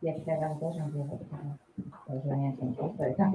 Il y a plus d'avantages en direct. Je n'ai rien compris, ça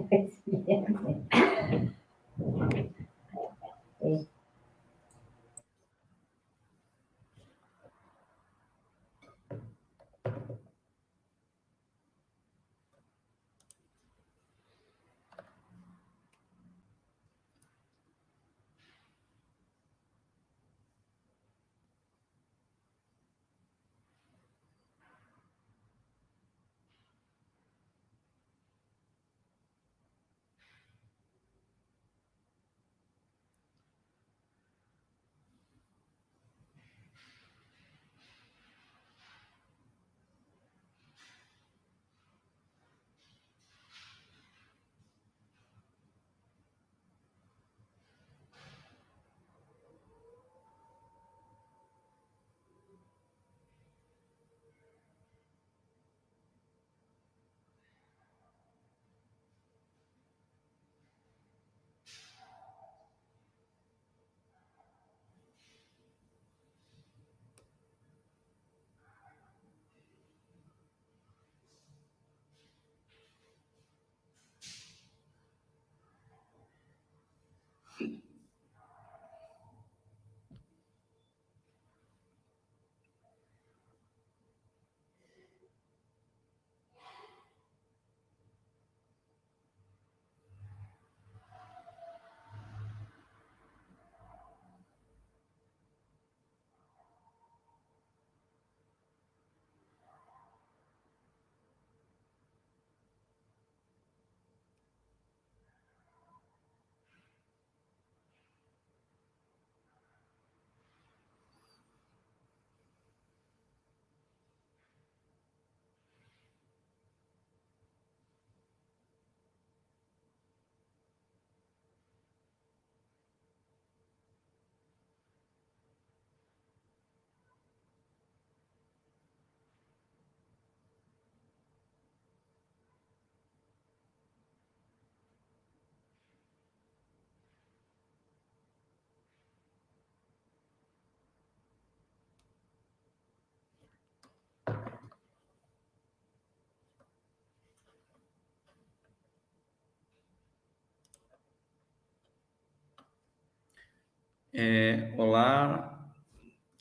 Et Olá,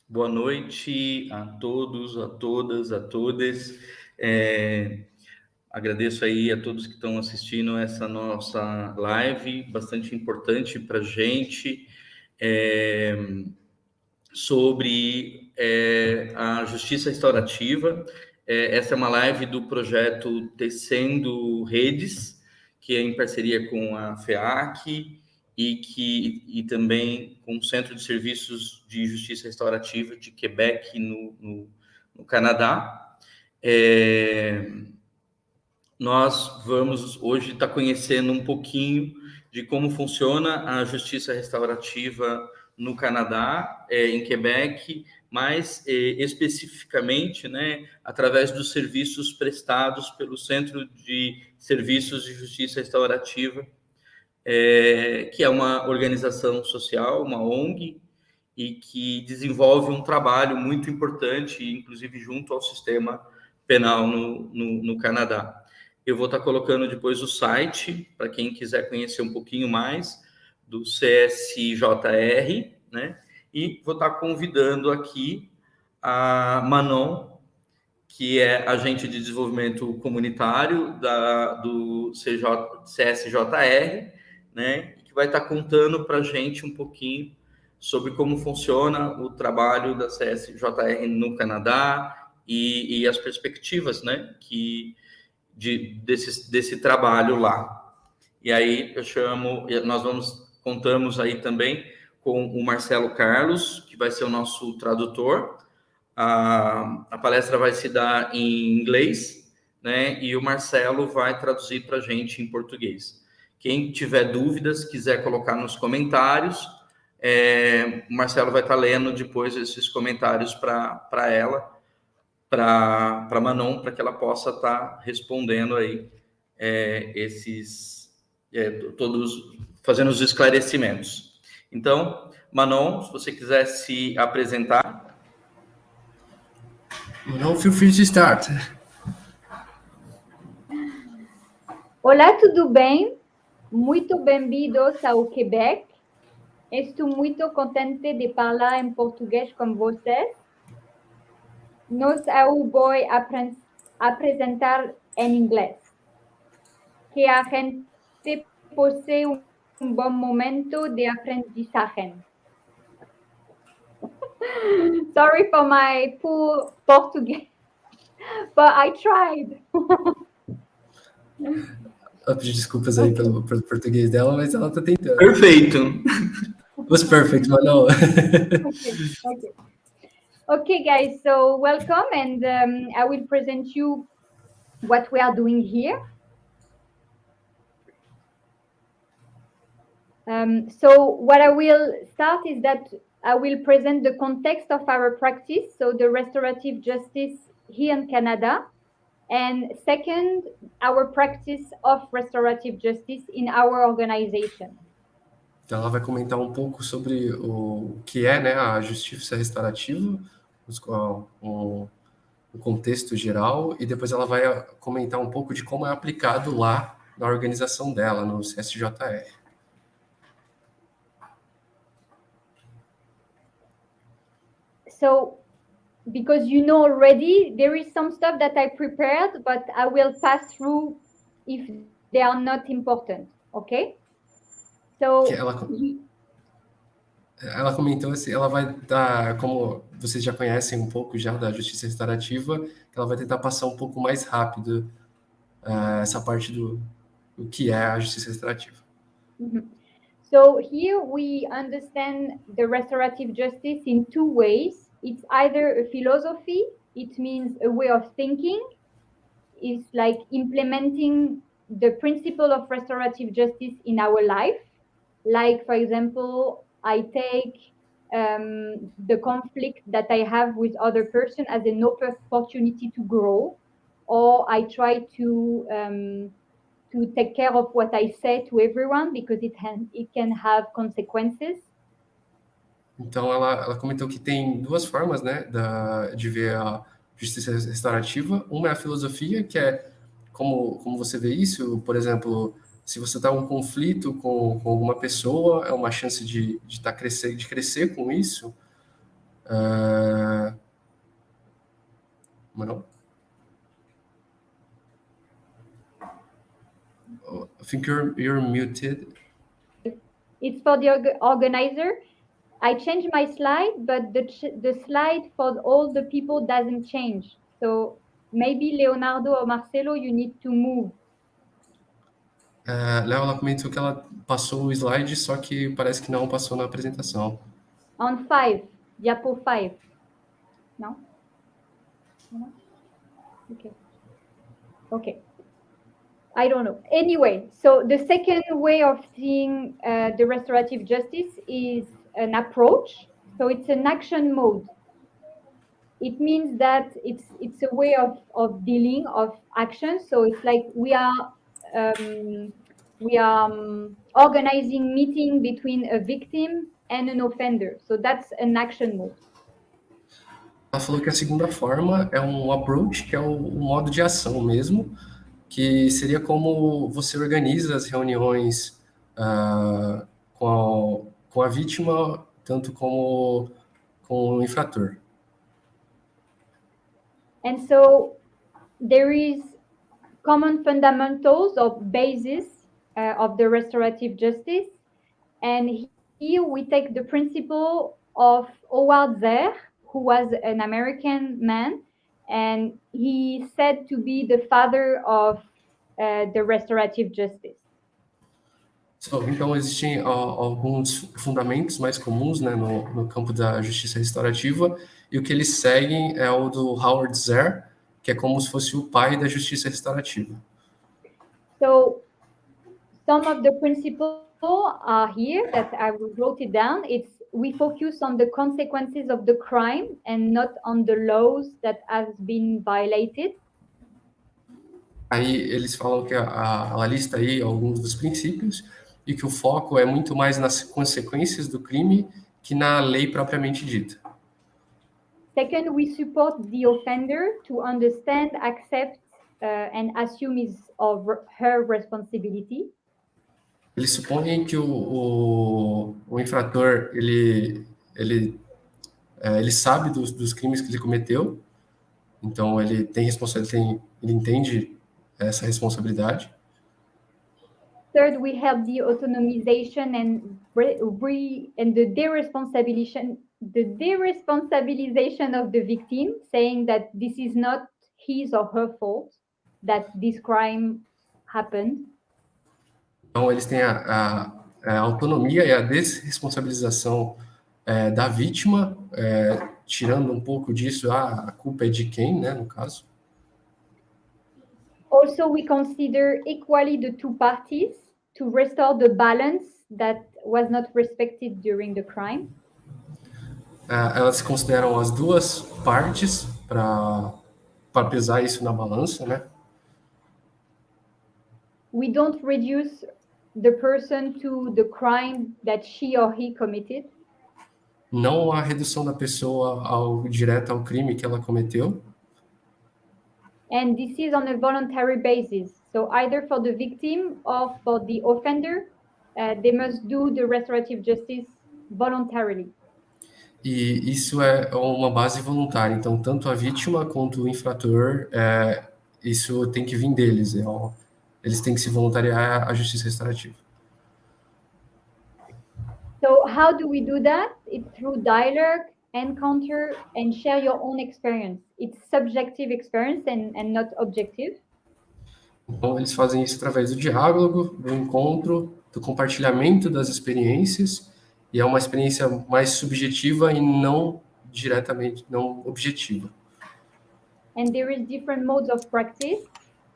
boa noite a todos, a todas, a todas. Agradeço aí a todos que estão assistindo essa nossa live, bastante importante para a gente, sobre a Justiça Restaurativa. Essa é uma live do Projeto T-Sendo Redes, que é em parceria com a FEAC, e também com o Centro de Serviços de Justiça Restaurativa de Québec, no Canadá. Nós vamos hoje estar conhecendo um pouquinho de como funciona a Justiça Restaurativa no Canadá, em Québec, mais especificamente, né, através dos serviços prestados pelo Centro de Serviços de Justiça Restaurativa, que é uma organização social, uma ONG, e que desenvolve um trabalho muito importante, inclusive junto ao sistema penal no Canadá. Eu vou estar colocando depois o site, para quem quiser conhecer um pouquinho mais, do CSJR, né? E vou estar convidando aqui a Manon, que é agente de desenvolvimento comunitário do CSJR, né, que vai estar contando para a gente um pouquinho sobre como funciona o trabalho da CSJR no Canadá e as perspectivas, né, desse trabalho lá. E aí contamos aí também com o Marcelo Carlos, que vai ser o nosso tradutor. A palestra vai se dar em inglês, né, e o Marcelo vai traduzir para a gente em português. Quem tiver dúvidas, quiser colocar nos comentários, o Marcelo vai estar lendo depois esses comentários para ela, para Manon, para que ela possa estar respondendo aí todos, fazendo os esclarecimentos. Então, Manon, se você quiser se apresentar. Manon, feel free to start. Olá, tudo bem? Muito bem-vindos ao Québec. Estou muito contente de falar em português com vocês. Nós eu vou apresentar em inglês. Que a gente possa um bom momento de aprendizagem. Sorry for my poor Portuguese, but I tried. Ela pediu desculpas aí pelo português dela, mas ela tá tentando. Perfeito. Was perfect, Manon. Okay, guys, so welcome, and I will present you what we are doing here. So what I will start is that I will present the context of our practice, so the restorative justice here in Canada. And second, our practice of restorative justice in our organization. Então, ela vai comentar um pouco sobre o que é, né, a justiça restaurativa, o contexto geral, e depois ela vai comentar um pouco de como é aplicado lá na organização dela, no CSJR. So, because you know already, there is some stuff that I prepared, but I will pass through if they are not important, okay? So, ela comentou assim, ela vai dar, como vocês já conhecem um pouco já da justiça restaurativa, ela vai tentar passar um pouco mais rápido essa parte do que é a justiça restaurativa. So here we understand the restorative justice in two ways. It's either a philosophy, it means a way of thinking. It's like implementing the principle of restorative justice in our life. Like, for example, I take the conflict that I have with other person as an opportunity to grow, or I try to take care of what I say to everyone because it can have consequences. Então, ela comentou que tem duas formas, né, de ver a justiça restaurativa. Uma é a filosofia, que é como você vê isso, por exemplo, se você está em um conflito com alguma pessoa, é uma chance de crescer com isso. Manon? I think you're muted. It's for the organizer. I changed my slide, but the slide for all the people doesn't change. So maybe Leonardo or Marcelo, you need to move. Léo, ela comentou que ela passou o slide, só que parece que não passou na apresentação. On 5, diapo 5. No? Okay. Okay. I don't know. Anyway, so the second way of seeing the restorative justice is an approach. So it's an action mode. It means that it's a way of dealing, of action. So it's like we are organizing meeting between a victim and an offender. So that's an action mode. Ela falou que a segunda forma é um approach, que é o modo de ação mesmo, que seria como você organiza as reuniões com a vítima, tanto como com o infrator. And so there is common fundamentals or basis of the restorative justice. And here we take the principle of Howard Zehr, who was an American man, and he said to be the father of the restorative justice. Então, existem alguns fundamentos mais comuns, né, no campo da justiça restaurativa, e o que eles seguem é o do Howard Zehr, que é como se fosse o pai da justiça restaurativa. So, some of the principles are here that I wrote it down. We focus on the consequences of the crime and not on the laws that has been violated. Aí eles falam que ela lista aí alguns dos princípios e que o foco é muito mais nas consequências do crime que na lei propriamente dita. Second, we support the offender to understand, accept, and assume is of her responsibility. Eles supõem que o infrator ele sabe dos crimes que ele cometeu, então ele tem responsabilidade, ele entende essa responsabilidade. Third, we have the autonomization and the deresponsabilization of the victim, saying that this is not his or her fault that this crime happened. Então eles têm a autonomia e a desresponsabilização da vítima, tirando um pouco disso, a culpa é de quem, né, no caso. Also, we consider equally the two parties to restore the balance that was not respected during the crime. Elas consideram as duas partes para pesar isso na balança, né? We don't reduce the person to the crime that she or he committed. Não a redução da pessoa direto ao crime que ela cometeu. And this is on a voluntary basis. So either for the victim or for the offender, they must do the restorative justice voluntarily. E isso é uma base voluntária. Então, tanto a vítima quanto o infrator, isso tem que vir deles. Eles têm que se voluntariar à justiça restaurativa. So how do we do that? It's through dialogue, encounter, and share your own experience. It's subjective experience and not objective. Então, eles fazem isso através do diálogo, do encontro, do compartilhamento das experiências, e é uma experiência mais subjetiva e não diretamente, não objetiva. And there is different modes of practice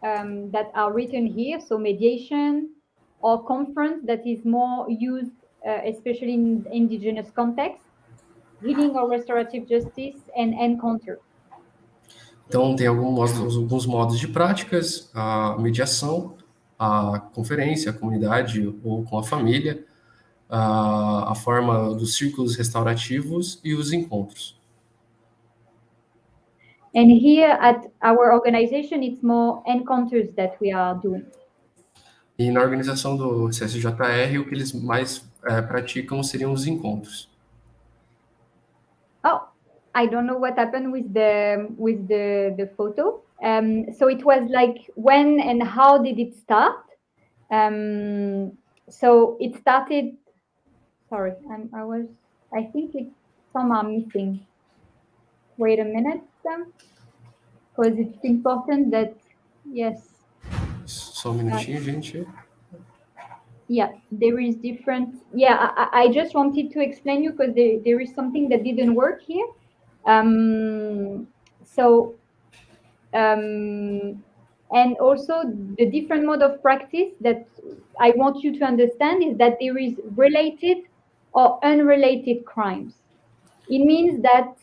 that are written here. So mediation or conference that is more used, especially in indigenous context, healing or restorative justice, and encounter. Então, tem alguns modos de práticas, a mediação, a conferência, a comunidade ou com a família, a forma dos círculos restaurativos e os encontros. And here at our organization, it's more encounters that we are doing. E na organização do CSJR, o que eles mais praticam seriam os encontros. Oh, I don't know what happened with the photo. So it was like, when and how did it start? So it started. Sorry, I think some are missing. Wait a minute, because it's important that, yes. Só um minutinho, gente. Yeah, there is different. Yeah, I just wanted to explain you because there is something that didn't work here. And also the different mode of practice that I want you to understand is that there is related or unrelated crimes. It means that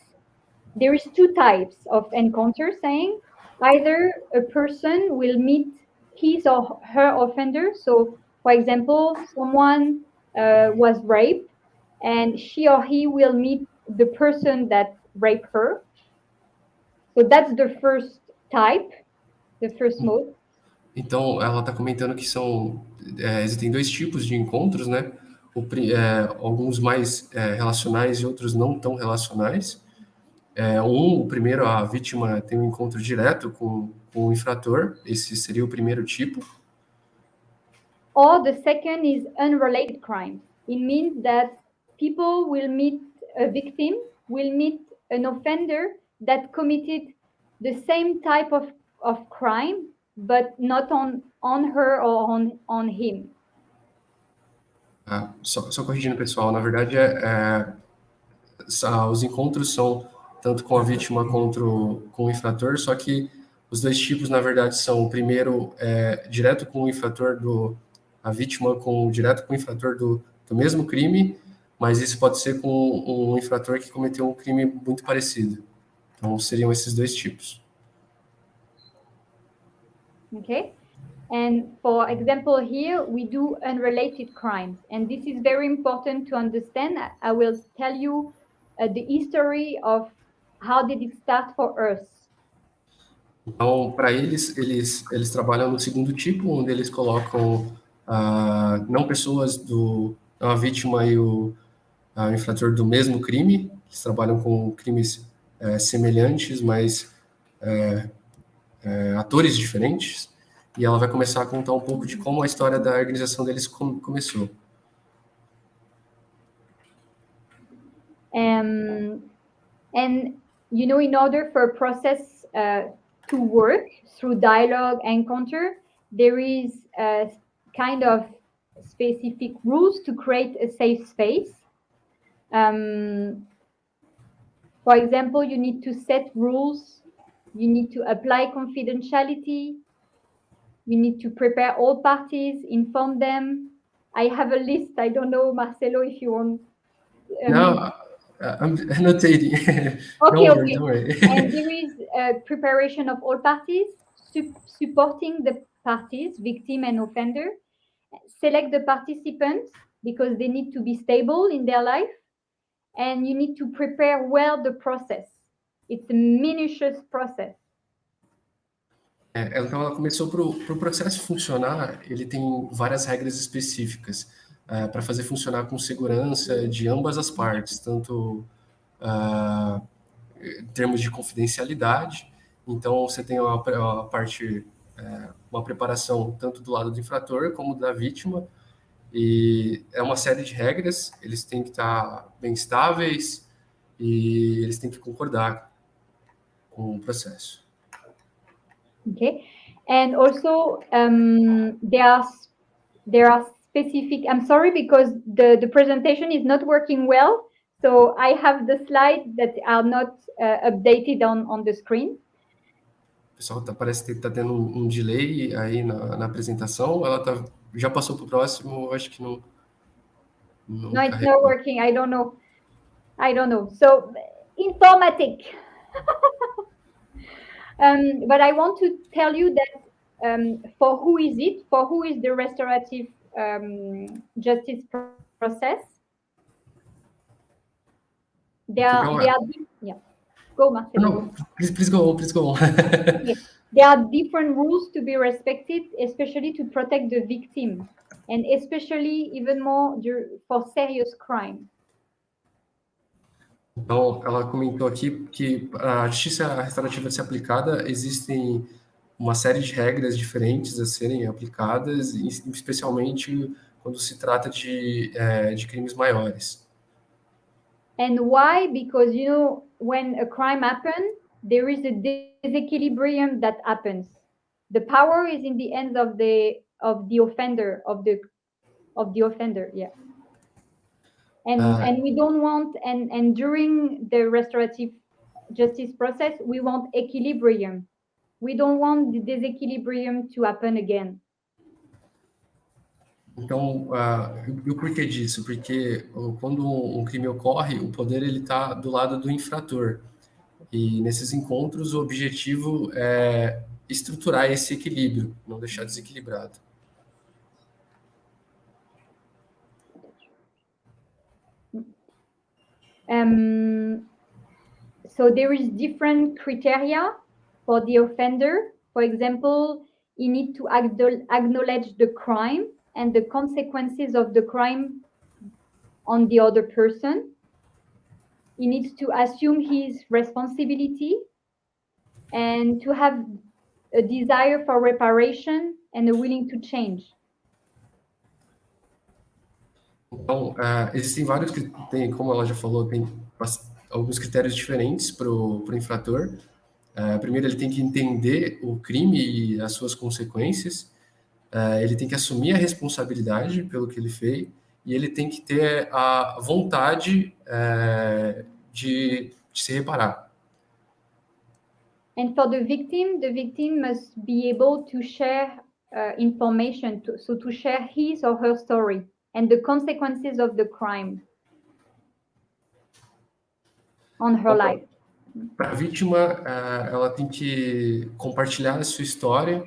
there is two types of encounter, saying either a person will meet his or her offender. So, for example, someone was raped and she or he will meet the person that raped her. So that's the first type, the first mode. Então, ela está comentando que existem dois tipos de encontros, né? Alguns mais relacionais e outros não tão relacionais. O primeiro, a vítima tem um encontro direto com o infrator, esse seria o primeiro tipo. Or the second is unrelated crime. It means that people will meet a victim, will meet an offender that committed the same type of crime, but not on her or on him. Só corrigindo, pessoal, na verdade, os encontros são tanto com a vítima quanto com o infrator, só que os dois tipos, na verdade, são o primeiro direto com o infrator a vítima direto com o infrator do mesmo crime, mas isso pode ser com um infrator que cometeu um crime muito parecido. Então, seriam esses dois tipos. Okay. And for example, here we do unrelated crimes. And this is very important to understand. I will tell you the history of how did it start for us. Então, para eles trabalham no segundo tipo, onde eles colocam não pessoas a vítima e o infrator do mesmo crime, eles trabalham com crimes semelhantes, mas atores diferentes, e ela vai começar a contar um pouco de como a história da organização deles começou. And in order for a process to work through dialogue encounter, there is a kind of specific rules to create a safe space. For example, you need to set rules, you need to apply confidentiality, you need to prepare all parties, inform them. I have a list. I don't know, Marcelo, if you want. No, I'm annotating. Okay, Don't worry. And there is a preparation of all parties, supporting the parties, victim and offender. Select the participants because they need to be stable in their life. And you need to prepare well the process. It's a minutious process. Então, ela começou para o processo funcionar, ele tem várias regras específicas para fazer funcionar com segurança de ambas as partes, tanto em termos de confidencialidade. Então, você tem a parte, uma preparação tanto do lado do infrator como da vítima, e é uma série de regras, eles têm que estar bem estáveis e eles têm que concordar com o processo. Okay, and also there are specific. I'm sorry because the presentation is not working well, so I have the slides that are not updated on the screen. Pessoal, parece que está tendo um delay aí na apresentação. Ela já passou para o próximo, acho que não. No, it's not working. I don't know. So, informatic. But I want to tell you that for who is it? For who is the restorative justice process? Yeah. Go, Marcelo. No, please go on. Okay. There are different rules to be respected, especially to protect the victim, and especially even more for serious crime. Então, ela comentou aqui que para a justiça restaurativa ser aplicada, existem uma série de regras diferentes a serem aplicadas, especialmente quando se trata de crimes maiores. And why? Because, when a crime happens, there is a disequilibrium that happens. The power is in the hands of the offender, of the offender, yeah. And we don't want, and during the restorative justice process, we want equilibrium. We don't want the disequilibrium to happen again. Então, e o porquê disso? Porque quando um crime ocorre, o poder ele está do lado do infrator. E nesses encontros, o objetivo é estruturar esse equilíbrio, não deixar desequilibrado. So there is different criteria for the offender. For example, you need to acknowledge the crime and the consequences of the crime on the other person. He needs to assume his responsibility and to have a desire for reparation and a willing to change. Então, existem vários, como ela já falou, tem alguns critérios diferentes para o infrator. Primeiro, ele tem que entender o crime e as suas consequências. Ele tem que assumir a responsabilidade pelo que ele fez e ele tem que ter a vontade de se reparar. And for the victim must be able to share information, to share his or her story and the consequences of the crime on her life. Para a vítima, ela tem que compartilhar a sua história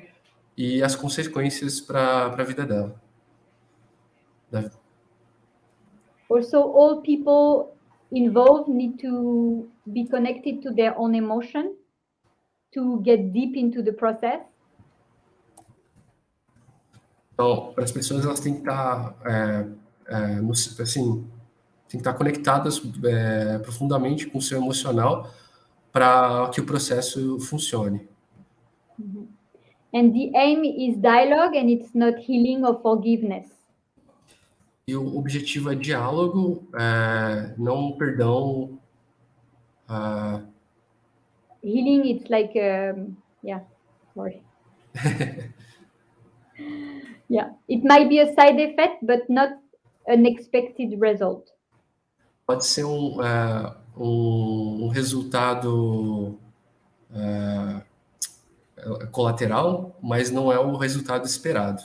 e as consequências para a vida dela. Also, all people involved need to be connected to their own emotion, to get deep into the process? Então, para as pessoas, elas têm que estar, assim, tem que estar conectadas profundamente com o seu emocional para que o processo funcione. And the aim is dialogue, and it's not healing or forgiveness. E o objetivo é diálogo, não perdão. Healing, it's like, sorry. Yeah, it might be a side effect, but not an expected result. Pode ser um resultado colateral, mas não é o resultado esperado.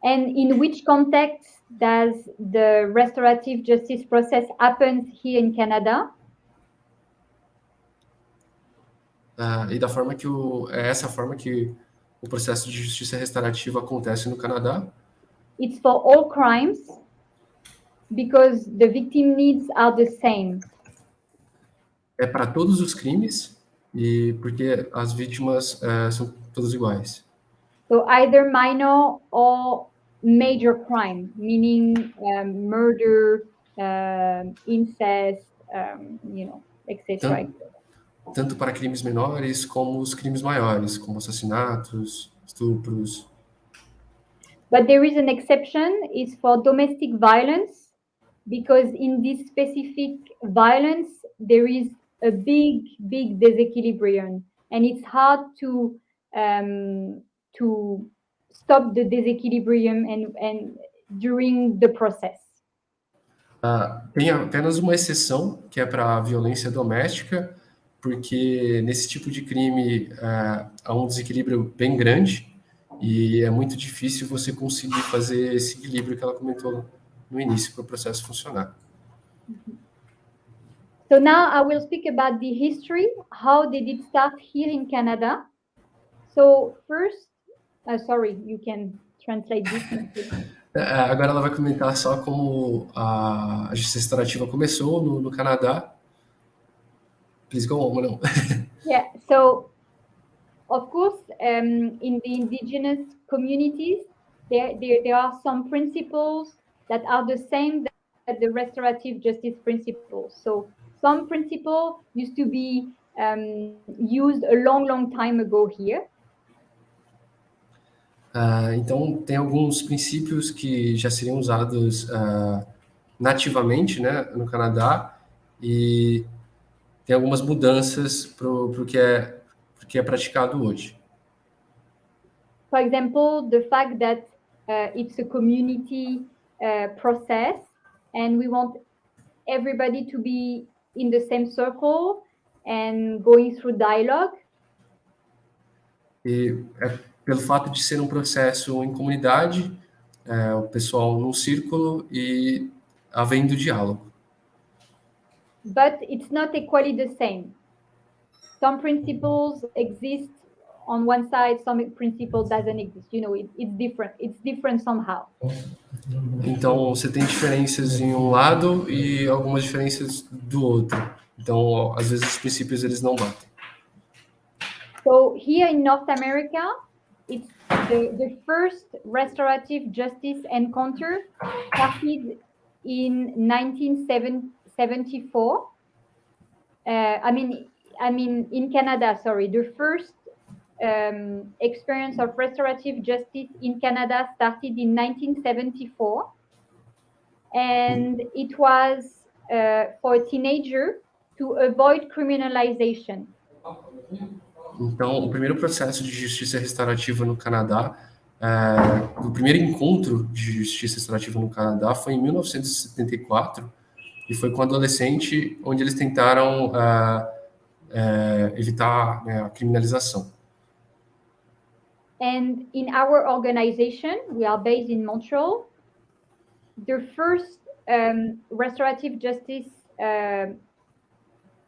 And in which context does the restorative justice process happen here in Canada? E da forma que essa forma que o processo de justiça restaurativa acontece no Canadá. It's for all crimes because the victim needs are the same. É para todos os crimes e porque as vítimas são todas iguais. So either minor or major crime, meaning murder, incest, etc. Tanto para crimes menores como os crimes maiores, como assassinatos, estupros. But there is an exception, it's for domestic violence, because in this specific violence, there is a big disequilibrium, and it's hard to stop the disequilibrium and during the process. Tem apenas uma exceção, que é para a violência doméstica, porque nesse tipo de crime há um desequilíbrio bem grande e é muito difícil você conseguir fazer esse equilíbrio que ela comentou no início para o processo funcionar. So now I will speak about the history. How did it start here in Canada? So first, sorry, you can translate this. Agora ela vai comentar só como a justiça restaurativa começou no Canadá. Please go on, Manon. Yeah, so of course, in the indigenous communities, there are some principles that are the same as the restorative justice principles. So some principles used to be used a long time ago here. Então, tem alguns princípios que já seriam usados nativamente, né, no Canadá, e tem algumas mudanças para o que é praticado hoje. For example, the fact that it's a community process and we want everybody to be in the same circle and going through dialogue. E pelo fato de ser um processo em comunidade, o pessoal num círculo e havendo diálogo. But it's not equally the same. Some principles exist on one side, some principle doesn't exist. You know, it's different. It's different somehow. Então, você tem diferenças em um lado e algumas diferenças do outro. Então, às vezes, os princípios eles não batem. So here in North America, it's the first restorative justice encounter started in 1974. I mean, in Canada, sorry, the first experience of restorative justice in Canada started in 1974. And it was for a teenager to avoid criminalization. Então, o primeiro processo de justiça restaurativa no Canadá, o primeiro encontro de justiça restaurativa no Canadá foi em 1974, e foi com adolescente, onde eles tentaram evitar a criminalização. And in our organization, we are based in Montreal. The first restorative justice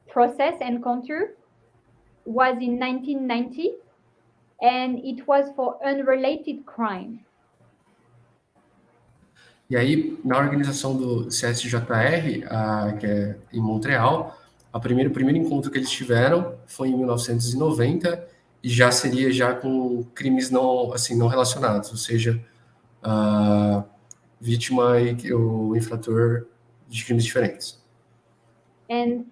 process encounter was in 1990, and it was for unrelated crime. E aí, na organização do CSJR, que é em Montreal, O primeiro encontro que eles tiveram foi em 1990 e já seria com crimes não relacionados, ou seja, a vítima e o infrator de crimes diferentes. And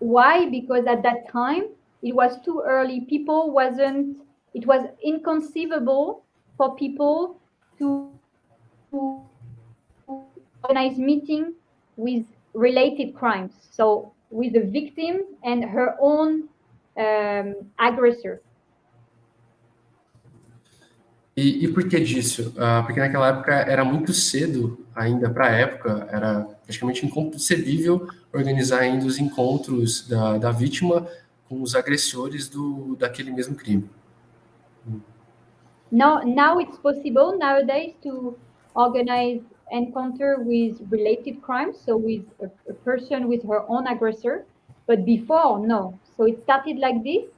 why? Because at that time it was too early. It was inconceivable for people to organize meeting with related crimes. So with the victim and her own aggressor. E por que disso? Porque naquela época era muito cedo ainda para a época, era praticamente inconcebível organizar ainda os encontros da vítima com os agressores daquele mesmo crime. Now it's possible nowadays to organize encounter with related crimes, so with a person with her own aggressor, but before, no. So it started like this,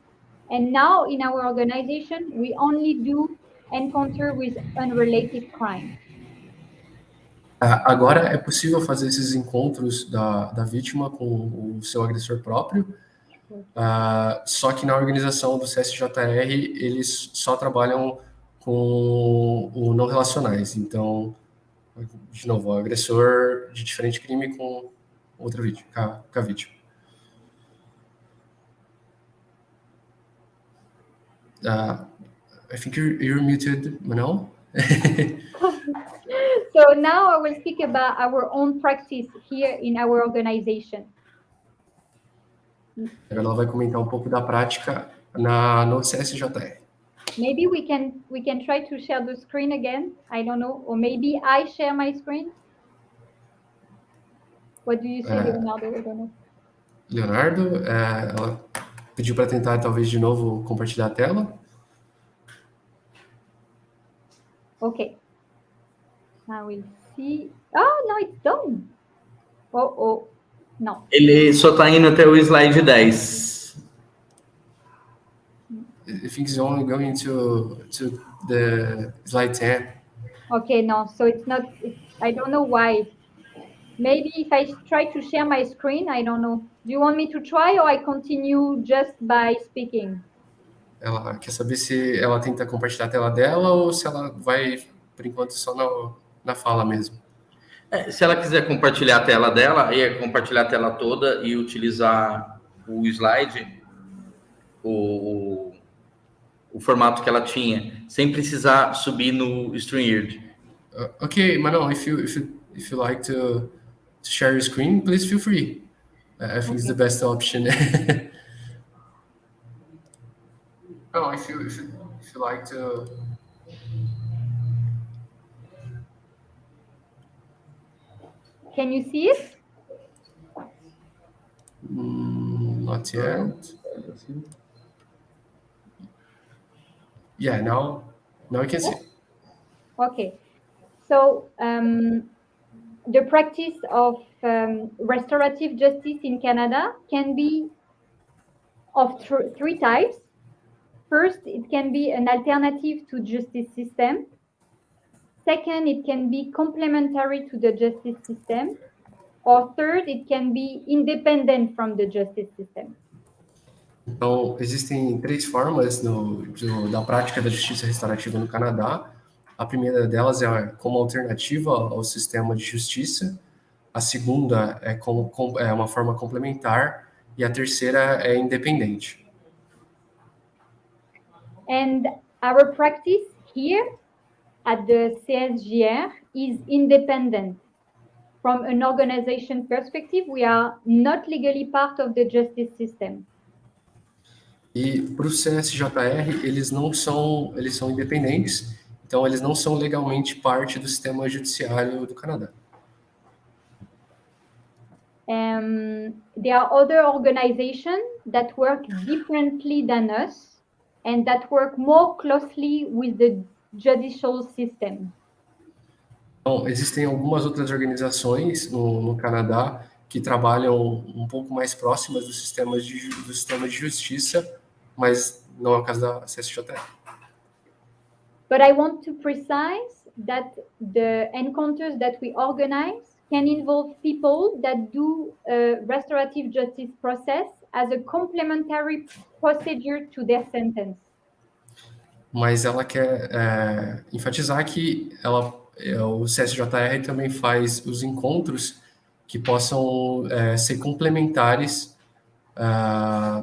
and now in our organization, we only do encounter with unrelated crime. Agora é possível fazer esses encontros da vítima com o seu agressor próprio, só que na organização do CSJR eles só trabalham com o não relacionais. Então, de novo, o agressor de diferente crime com outra vítima, com a vítima. I think you're muted, Manon. So now I will speak about our own practice here in our organization. Ela vai comentar um pouco da prática no CSJR. Maybe we can try to share the screen again. I don't know, or maybe I share my screen. What do you say, Leonardo? I don't know. Leonardo, ela pediu para tentar talvez de novo compartilhar a tela. Okay. Now we'll see. Oh, no, it's done. Oh, não. Ele só está indo até o slide 10. I think it's only going to the slide 10. Okay, no, so it's not, I don't know why. Maybe if I try to share my screen, I don't know. Do you want me to try or I continue just by speaking? Ela quer saber se ela tenta compartilhar a tela dela ou se ela vai, por enquanto, só na fala mesmo. Se ela quiser compartilhar a tela dela, ia compartilhar a tela toda e utilizar o slide, o formato que ela tinha, sem precisar subir no StreamYard. Okay, Manon, if you like to share your screen, please feel free. I think it's the best option. No, if you like to. Can you see it? Not yet. Yeah, now you can see. Okay. So the practice of restorative justice in Canada can be of three types. First, it can be an alternative to justice system. Second, it can be complementary to the justice system. Or third, it can be independent from the justice system. Então, existem três formas da prática da justiça restaurativa no Canadá. A primeira delas é como alternativa ao sistema de justiça. A segunda é uma forma complementar. E a terceira é independente. And our practice here at the CSJR is independent. From an organization perspective, we are not legally part of the justice system. E para o CSJR, eles são independentes, então eles não são legalmente parte do sistema judiciário do Canadá. There are other organizations that work differently than us and that work more closely with the judicial system. Então, existem algumas outras organizações no Canadá que trabalham um pouco mais próximas do sistema de justiça, mas não é o caso da CSJR. But I want to precise that the encounters that we organize can involve people that do a restorative justice process as a complementary procedure to their sentence. Mas ela quer enfatizar que o CSJR também faz os encontros que possam ser complementares,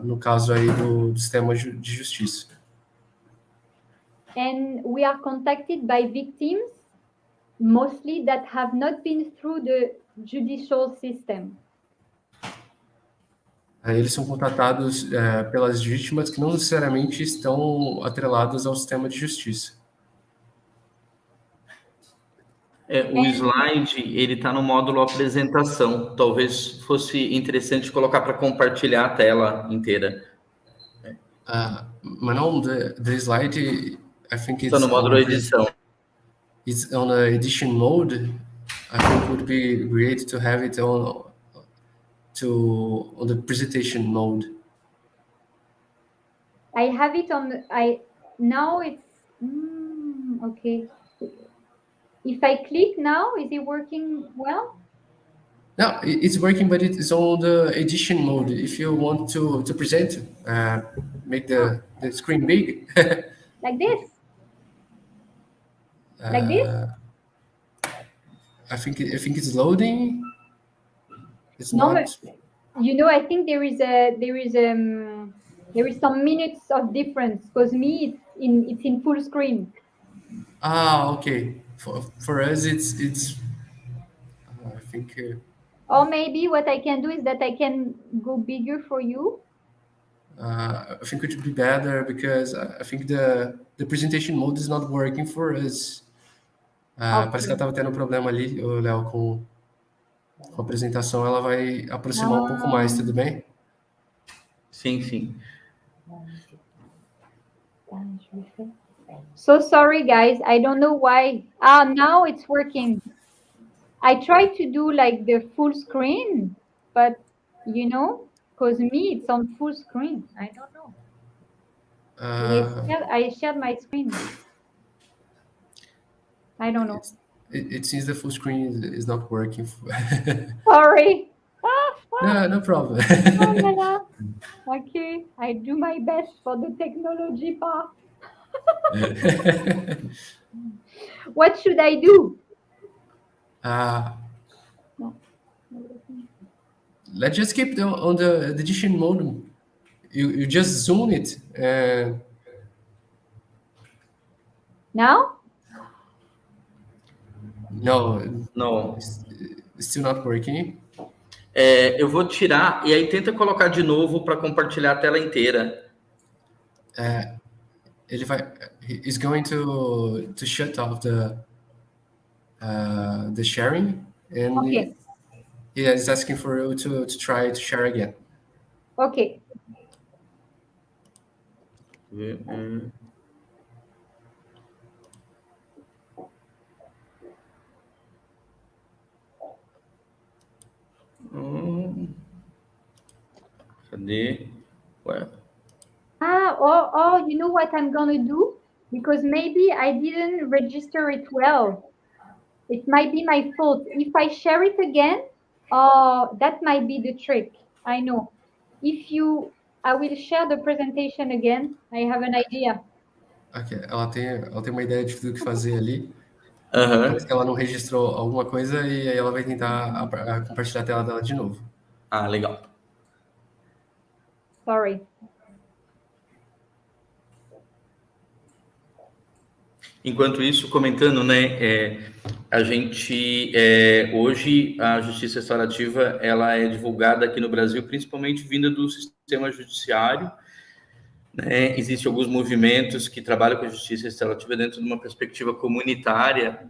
no caso aí do sistema de justiça. And we are contacted by victims, mostly that have not been through the judicial system. Eles são contratados pelas vítimas que não necessariamente estão atreladas ao sistema de justiça. O slide, ele está no módulo apresentação. Talvez fosse interessante colocar para compartilhar a tela inteira. Manon, the slide, I think Está no módulo edição. It's on a edition mode. I think it would be great to have it on the presentation mode. I have it on. Now it's okay. If I click now, is it working well? No, it's working, but it is on the edition mode. If you want to present, make the screen big. Like this? Like this? I think it's loading. It's No, not. You know, I think there is some minutes of difference because me it's in full screen. Okay. For us, it's. I think. Or maybe what I can do is that I can go bigger for you. I think it would be better because I think the presentation mode is not working for us. Okay. Parece que ela estava tendo um problema ali, o Léo, com a apresentação. Ela vai aproximar um pouco mais, tudo bem? Sim, sim. So sorry, guys. I don't know why. Now it's working. I tried to do like the full screen, but you know, because me, it's on full screen. I don't know. I shared my screen. I don't know. It seems the full screen is not working. Sorry. No problem. Okay, I do my best for the technology part. What should I do? Let's just keep on the edition mode. You just zoom it. Now? No. It's still not working. Eu vou tirar e aí tenta colocar de novo para compartilhar a tela inteira. Ele vai. He's going to shut off the sharing, and Okay. he is asking for you to try to share again. Okay. Cadê? Ué. You know what I'm gonna do? Because maybe I didn't register it well. It might be my fault. If I share it again, that might be the trick. I know. I will share the presentation again. I have an idea. Ok, ela tem uma ideia de tudo que fazer ali. Aham. Parece que ela não registrou alguma coisa e aí ela vai tentar compartilhar a tela dela de novo. Legal. Sorry. Enquanto isso, comentando, né, a gente, hoje, a Justiça Restaurativa, ela é divulgada aqui no Brasil, principalmente vinda do sistema judiciário, né? Existem alguns movimentos que trabalham com a Justiça Restaurativa dentro de uma perspectiva comunitária,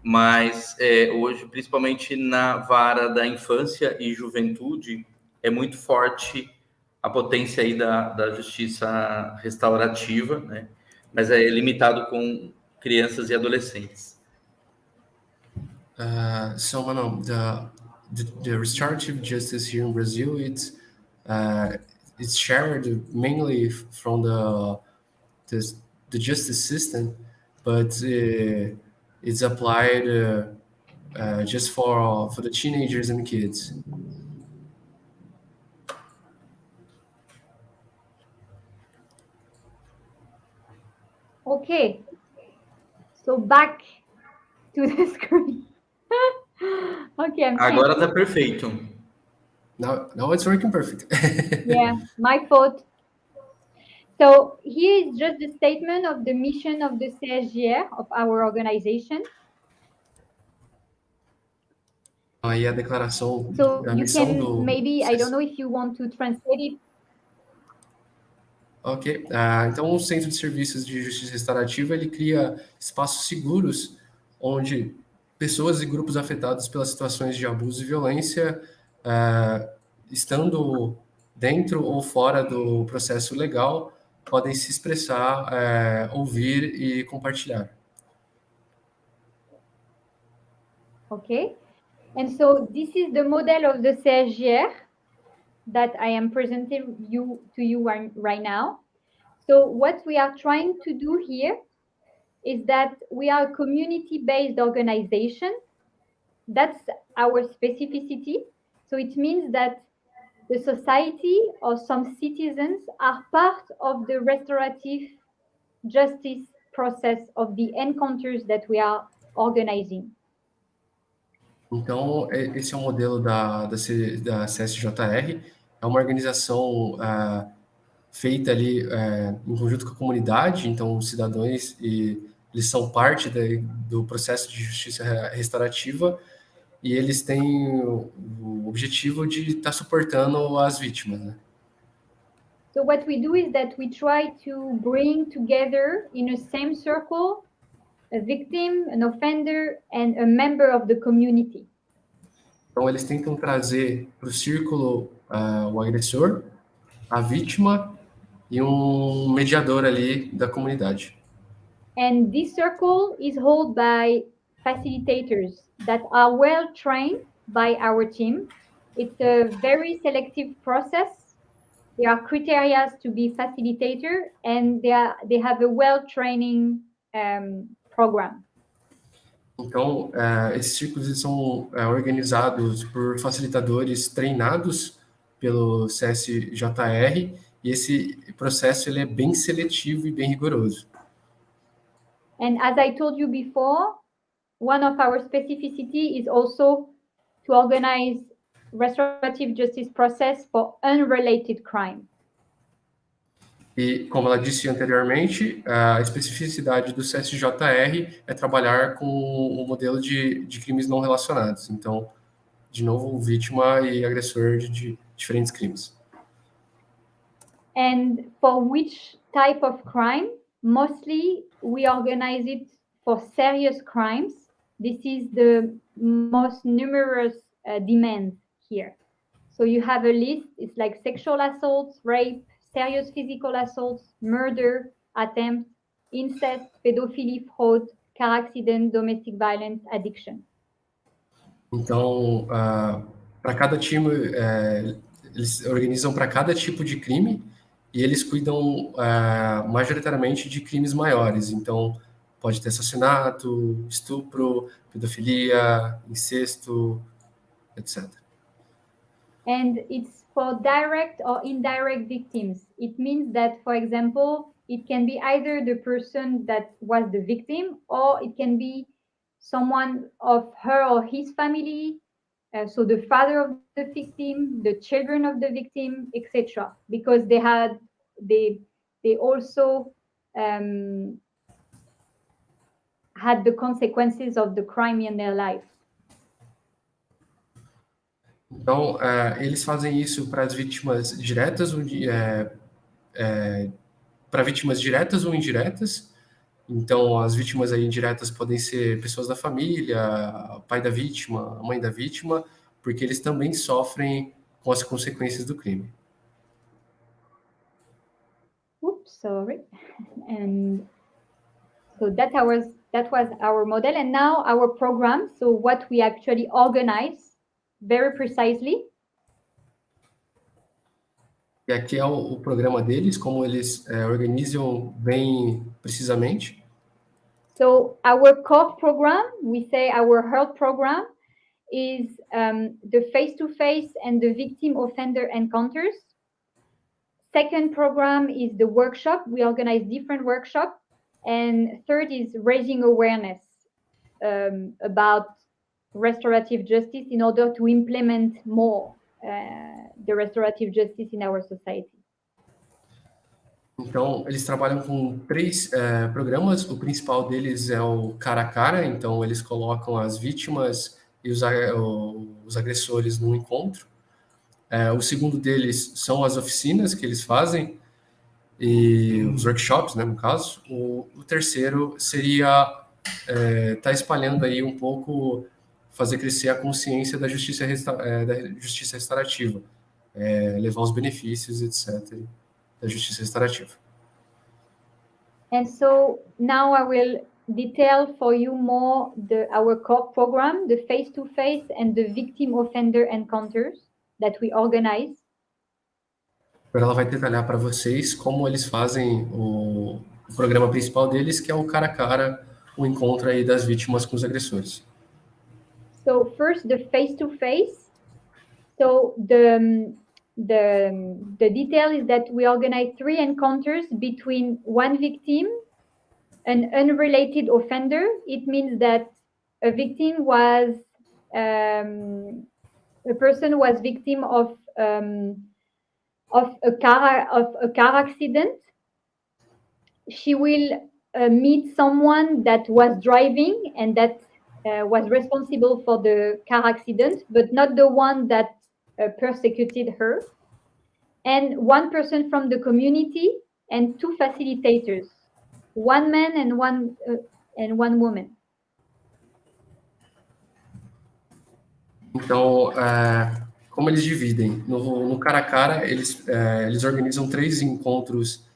mas hoje, principalmente na vara da infância e juventude, é muito forte a potência aí da Justiça Restaurativa, né? Mas é limitado com crianças e adolescentes. So, Manon, the restorative justice here in Brazil, it's shared mainly from the justice system, but it's applied just for the teenagers and kids. Okay, so back to the screen. Okay, Agora tá perfeito. Now it's working perfect. Yeah, my fault. So here is just the statement of the mission of the CSJR, of our organization. Aí a declaração So da you missão can do... maybe, I don't know if you want to translate it. Ok, então o Centro de Serviços de Justiça Restaurativa, ele cria espaços seguros onde pessoas e grupos afetados pelas situações de abuso e violência, estando dentro ou fora do processo legal, podem se expressar, ouvir e compartilhar. Okay, and so this is the model of the CSJR that I am presenting to you right now. So what we are trying to do here is that we are a community-based organization. That's our specificity. So it means that the society or some citizens are part of the restorative justice process of the encounters that we are organizing. Então, esse é o modelo da CSJR, é uma organização feita ali em conjunto com a comunidade, então os cidadãos eles são parte do processo de justiça restaurativa e eles têm o objetivo de estar suportando as vítimas, né? So what we do is that we try to bring together in a same circle a victim, an offender, and a member of the community. Então, eles tentam trazer para o círculo o agressor, a vítima e um mediador ali da comunidade. And this circle is held by facilitators that are well trained by our team. It's a very selective process. There are criteria to be facilitator, and they have a well-training program. Então, esses círculos eles são organizados por facilitadores treinados pelo CSJR, e esse processo ele é bem seletivo e bem rigoroso. And as I told you before, one of our specificity is also to organize restorative justice process for unrelated crime. E, como ela disse anteriormente, a especificidade do CSJR é trabalhar com o modelo de crimes não relacionados. Então, de novo, vítima e agressor de diferentes crimes. And for which type of crime? Mostly we organize it for serious crimes. This is the most numerous demands here. So you have a list, it's like sexual assaults, rape, serious physical assaults, murder, attempt, incest, pedophilia, fraud, car accident, domestic violence, addiction. Então, para cada time, eles organizam para cada tipo de crime e eles cuidam majoritariamente de crimes maiores. Então, pode ter assassinato, estupro, pedofilia, incesto, etc. And it's for direct or indirect victims. It means that, for example, it can be either the person that was the victim, or it can be someone of her or his family, so the father of the victim, the children of the victim, etc. Because they also had the consequences of the crime in their life. Então, eles fazem isso para as vítimas diretas, para vítimas diretas ou indiretas. Então, as vítimas aí indiretas podem ser pessoas da família, pai da vítima, mãe da vítima, porque eles também sofrem com as consequências do crime. Oops, sorry. And so that was our model, and now our program. So what we actually organize very precisely. E aqui é o programa deles, como eles organizam bem precisamente. So our core program, we say our heart program, is the face-to-face and the victim-offender encounters. Second program is the workshop. We organize different workshops. And third is raising awareness about restorative justice in order to implement more the restorative justice in our society. Então, eles trabalham com 3 programas. O principal deles é o cara a cara. Então, eles colocam as vítimas e os agressores num encontro. O segundo deles são as oficinas que eles fazem e os workshops, né, no caso. O terceiro seria tá espalhando aí um pouco, fazer crescer a consciência da justiça restaurativa, levar os benefícios, etc., da justiça restaurativa. And so now I will detail for you more our core program, the face-to-face and the victim-offender encounters that we organize. Agora ela vai detalhar para vocês como eles fazem o programa principal deles, que é o cara a cara, o encontro aí das vítimas com os agressores. So first, the face-to-face. So the detail is that we organize 3 encounters between one victim, an unrelated offender. It means that a victim was a person was victim of a car accident. She will meet someone that was driving and that was responsible for the car accident, but not the one that persecuted her. And one person from the community and 2 facilitators, 1 man and one woman. Então, como eles dividem? No cara a cara, eles organizam 3 encontros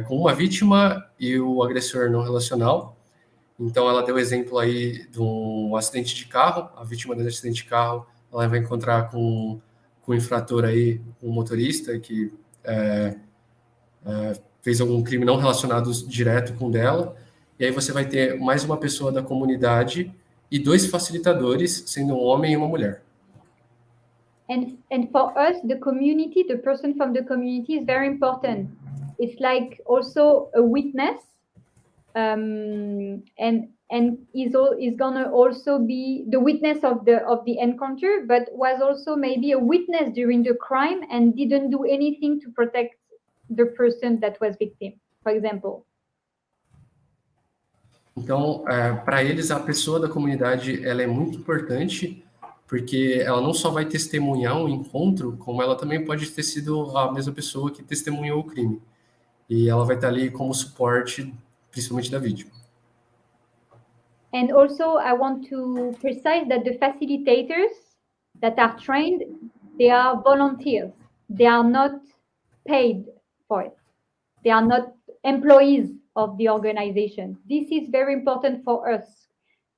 com uma vítima e o agressor não relacional. Então, ela deu o exemplo aí de um acidente de carro. A vítima do acidente de carro, ela vai encontrar com o infrator aí, um motorista que fez algum crime não relacionado direto com dela. E aí você vai ter mais uma pessoa da comunidade e 2 facilitadores, sendo um homem e uma mulher. And for us, the community, the person from the community is very important. It's like also a witness, and is gonna also be the witness of the encounter, but was also maybe a witness during the crime and didn't do anything to protect the person that was victim, for example. Então, para eles, a pessoa da comunidade ela é muito importante, porque ela não só vai testemunhar um encontro, como ela também pode ter sido a mesma pessoa que testemunhou o crime. E ela vai estar ali como suporte, principalmente da vítima. And also, I want to precise that the facilitators that are trained, they are volunteers. They are not paid for it. They are not employees of the organization. This is very important for us.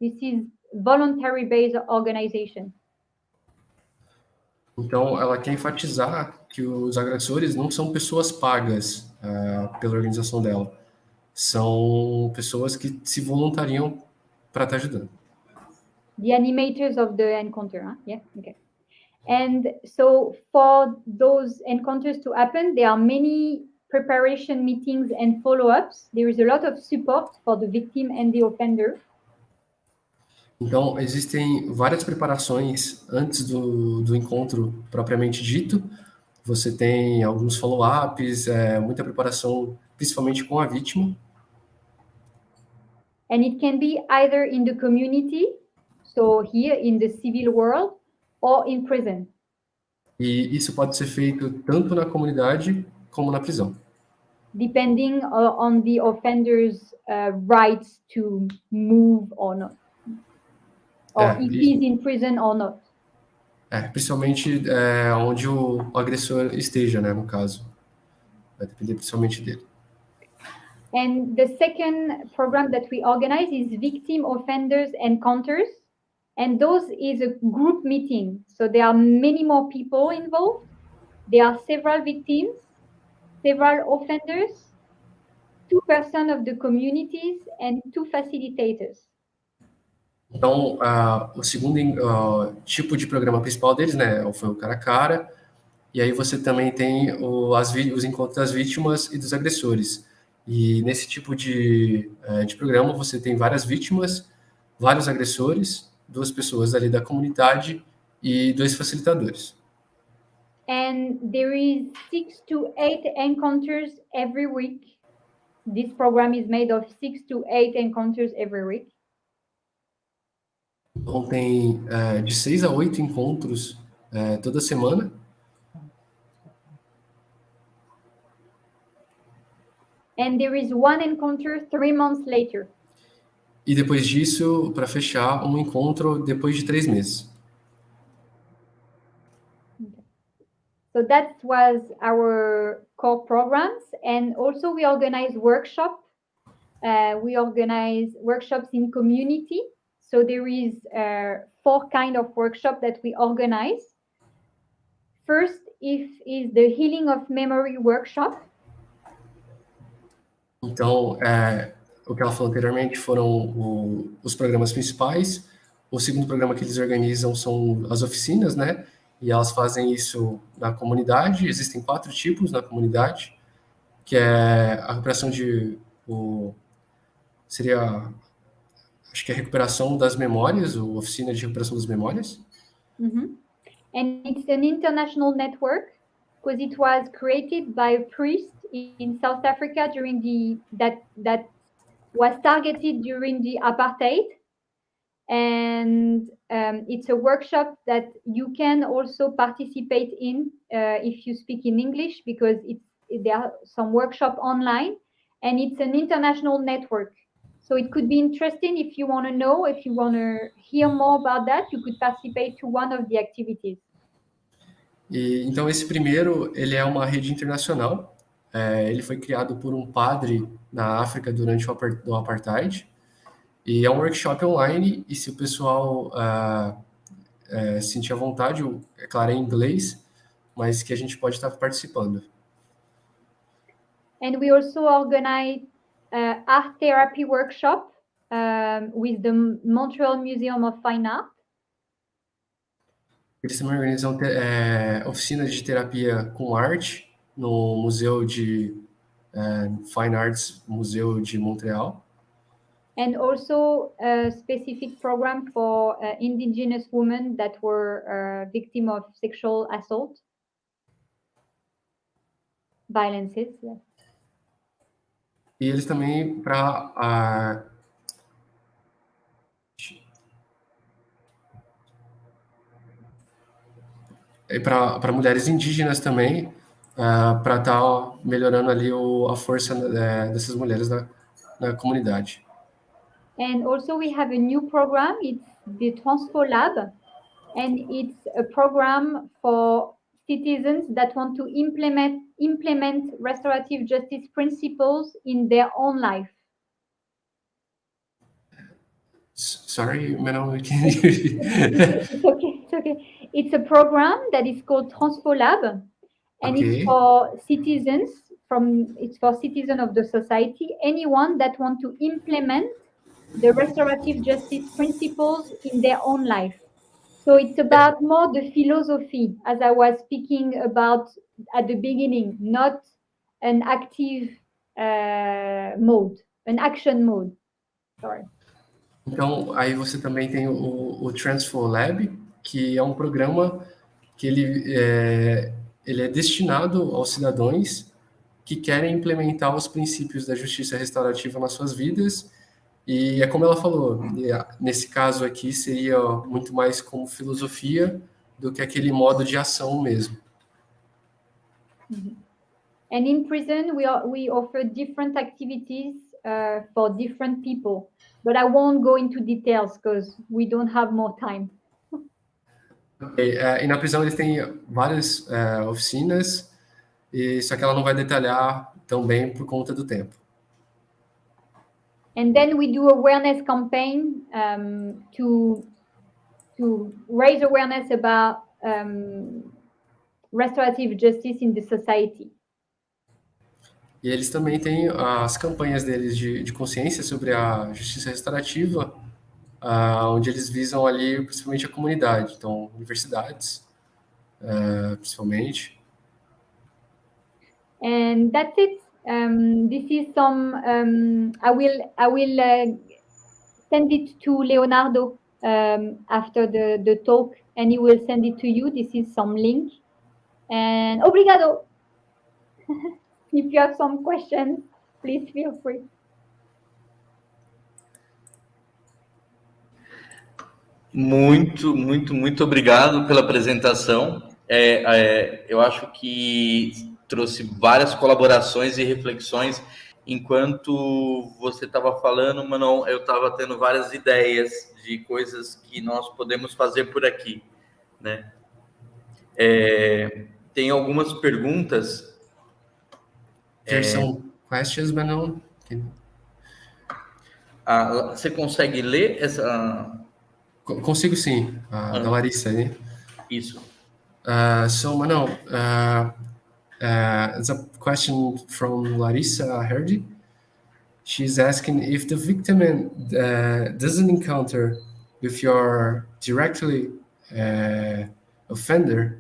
This is voluntary-based organization. Então, ela quer enfatizar que os agressores não são pessoas pagas pela organização dela. São pessoas que se voluntariam para estar ajudando. The animators of the encounter, huh? Yeah, okay. And so for those encounters to happen, there are many preparation meetings and follow-ups. There is a lot of support for the victim and the offender. Então, existem várias preparações antes do encontro propriamente dito. Você tem alguns follow-ups, muita preparação, principalmente com a vítima. And it can be either in the community, so here in the civil world, or in prison. E isso pode ser feito tanto na comunidade como na prisão. Depending on the offender's rights to move or not. Or if he's in prison or not. Principalmente onde o agressor esteja, né, no caso. Vai depender principalmente dele. And the second program that we organize is victim offenders encounters. And those is a group meeting. So there are many more people involved. There are several victims, several offenders. 2 persons of the communities and 2 facilitators. Então, o segundo tipo de programa principal deles, né, foi o cara a cara, e aí você também tem os encontros das vítimas e dos agressores. E nesse tipo de programa você tem várias vítimas, vários agressores, 2 pessoas ali da comunidade e 2 facilitadores. And there is 6 to 8 encounters every week. This program is made of 6 to 8 encounters every week. Então tem de 6 a 8 encontros toda semana. And there is 1 encounter 3 months later. E depois disso, para fechar, um encontro depois de 3 meses. So that was our core programs. And also we organize workshops. We organize workshops in community. So there is 4 kind of workshops that we organize. First is the Healing of Memory workshop. Então, o que ela falou anteriormente foram os programas principais. O segundo programa que eles organizam são as oficinas, né? E elas fazem isso na comunidade. Existem 4 tipos na comunidade, que é a recuperação acho que é a recuperação das memórias, ou oficina de recuperação das memórias. Mm-hmm. And it's an international network because it was created by a priest in South Africa that was targeted during the apartheid. And it's a workshop that you can also participate in if you speak in English, because there are some workshops online, and it's an international network. So it could be interesting if you want to know, if you want to hear more about that, you could participate to one of the activities. E, então, esse primeiro, ele é uma rede internacional. Ele foi criado por um padre na África durante o apartheid. E é um workshop online, e se o pessoal sentir à vontade, é claro, é em inglês, mas que a gente pode estar participando. And we also organize art therapy workshop with the Montreal Museum of Fine Art. Eles também organizam oficinas de terapia com arte no Museu de Fine Arts, Museu de Montreal. And also a specific program for indigenous women that were victims of sexual assault, violences. Yes. E eles também para mulheres indígenas também, para estar melhorando ali a força dessas mulheres na comunidade. And also we have a new program, it's the Transfo Lab, and it's a program for citizens that want to implement restorative justice principles in their own life. Sorry, Manon, can you... It's okay. It's a program that is called Transfo Lab, and it's for citizens of the society, anyone that want to implement the restorative justice principles in their own life. So it's about more the philosophy, as I was speaking about at the beginning, not an active mode, an action mode. Sorry. Então, aí você também tem o Transfo Lab, que é um programa que ele é destinado aos cidadãos que querem implementar os princípios da justiça restaurativa nas suas vidas. E é como ela falou, nesse caso aqui seria muito mais como filosofia do que aquele modo de ação mesmo. And in prison, we offer different activities for different people, but I won't go into details because we don't have more time. E na prisão eles têm várias oficinas, só que ela não vai detalhar tão bem por conta do tempo. And then we do awareness campaign to raise awareness about restorative justice in the society. E eles também têm as campanhas deles de consciência sobre a justiça restaurativa, onde eles visam ali principalmente a comunidade, então universidades, principalmente. And that's it. This is some. I will send it to Leonardo after the talk, and he will send it to you. This is some link. And obrigado. If you have some questions, please feel free. Muito obrigado pela apresentação. Eu acho que trouxe várias colaborações e reflexões. Enquanto você estava falando, Manon, eu estava tendo várias ideias de coisas que nós podemos fazer por aqui, né? Tem algumas perguntas. There's some questions, Manon. Você consegue ler essa? Consigo sim, da Larissa, né? Isso. So, Manon, it's a question from Larissa Herdy. She's asking if the victim doesn't encounter with your directly offender,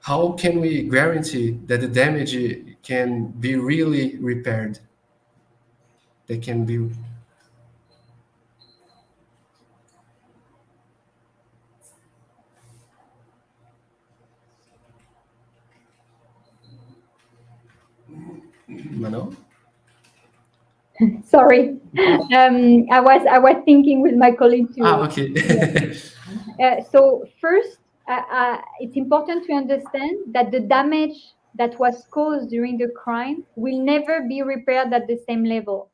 how can we guarantee that the damage can be really repaired? That can be... Manon? Sorry, I was thinking with my colleague too. Okay. So first, it's important to understand that the damage that was caused during the crime will never be repaired at the same level.